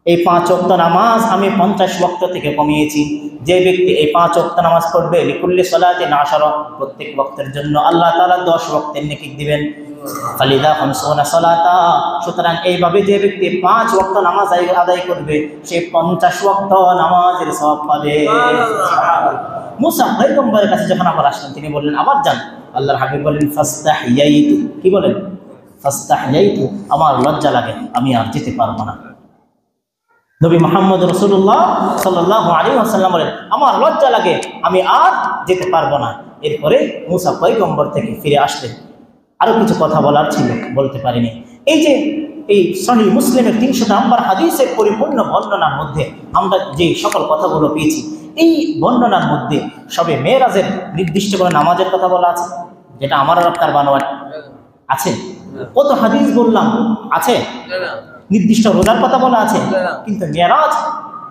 এই 5 ওয়াক্ত নামাজ আমি 50 ওয়াক্ত থেকে কমিয়েছি। যে ব্যক্তি এই 5 ওয়াক্ত নামাজ পড়বে লিকুল্লি সালাতিন 10, প্রত্যেক ওয়াক্তের জন্য আল্লাহ তাআলা 10 ওয়াক্তের নেকি দিবেন। ফালিদা খামসুনা সালাতা, সুতরাং এইভাবে যে ব্যক্তি 5 ওয়াক্ত নামাজ আদায় করবে সে 50 ওয়াক্ত নামাজের সওয়াব পাবে। মূসা পয়গম্বরের কাছে যখন আবার আসলেন তিনি বললেন আবার যান। আল্লাহর হাবিব বলেন ফাস্তাহিয়াইতু, কি বলেন? ফাস্তাহিয়াইতু, আমার লজ্জা লাগে, আমি আর যেতে পারবো না। নবী মুহাম্মদ রাসূলুল্লাহ সাল্লাল্লাহু আলাইহি ওয়াসাল্লাম বলেন আমার লজ্জা লাগে, আমি আর যেতে পারবো না। এরপরে মূসা পয়গম্বর থেকে ফিরে আসলেন। আরো কিছু কথা বলার ছিল, বলতে পারিনি। এই সহিহ মুসলিমের 300 নম্বর হাদিসের পরিপূর্ণ বর্ণনার মধ্যে আমরা যে সকল কথাগুলো পেয়েছি, এই বর্ণনার মধ্যে সবে মেরাজের নির্দিষ্ট করে নামাজের কথা বলা আছে, যেটা আমার আর আপনার বানোয়াট আছে। কত হাদিস বললাম আছে, নির্দিষ্ট রোজার কথা বলা আছে, কিন্তু মেরাজ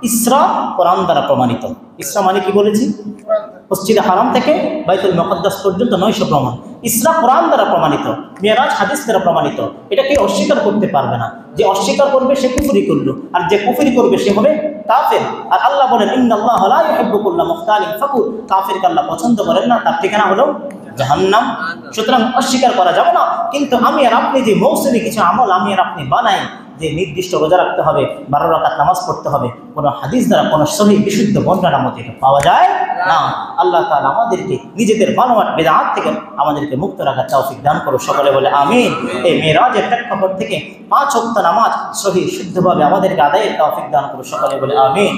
ইসরা কোরআন দ্বারা প্রমাণিত। ইসরা মানে কি বলেছি? মসজিদে হারাম থেকে বাইতুল মুকাদ্দাস পর্যন্ত 900 ভ্রমণ। ইসরা কোরআন দ্বারা প্রমাণিত, মেরাজ হাদিস দ্বারা প্রমাণিত। এটা কেউ অস্বীকার করতে পারবে না। যে অস্বীকার করবে সে কুফরি করলো, আর যে কুফরি করবে সে হবে কাফের। আর আল্লাহ বলেন ইন্নাল্লাহা লা ইউহিব্বু কুল্লা মুখতালিন ফাকুর, কাফেরকে আল্লাহ পছন্দ করেন না, তার ঠিকানা হলো জাহান্নাম। সুতরাং অস্বীকার করা যাবে না। কিন্তু আমি আর আপনি যে মৌসুমী কিছু আমল আমি আর আপনি বানাই, যে নির্দিষ্ট রোজা রাখতে হবে, 12 রাকাত নামাজ পড়তে হবে, কোনো হাদিস দ্বারা কোনো সহিহ বিশুদ্ধ বর্ণনার মধ্যে এটা পাওয়া যায় না। আল্লাহ তাআলা আমাদেরকে নিজেদের বানোয়াট বিদআত থেকে আমাদেরকে মুক্ত রাখার তৌফিক দান করুন। সকলে বলে আমিন। এই মেরাজের প্রেক্ষাপট থেকে 5 ওয়াক্ত নামাজ সহিহ শুদ্ধভাবে আমাদেরকে আদায়ের তৌফিক দান করুন। সকলে বলে আমিন।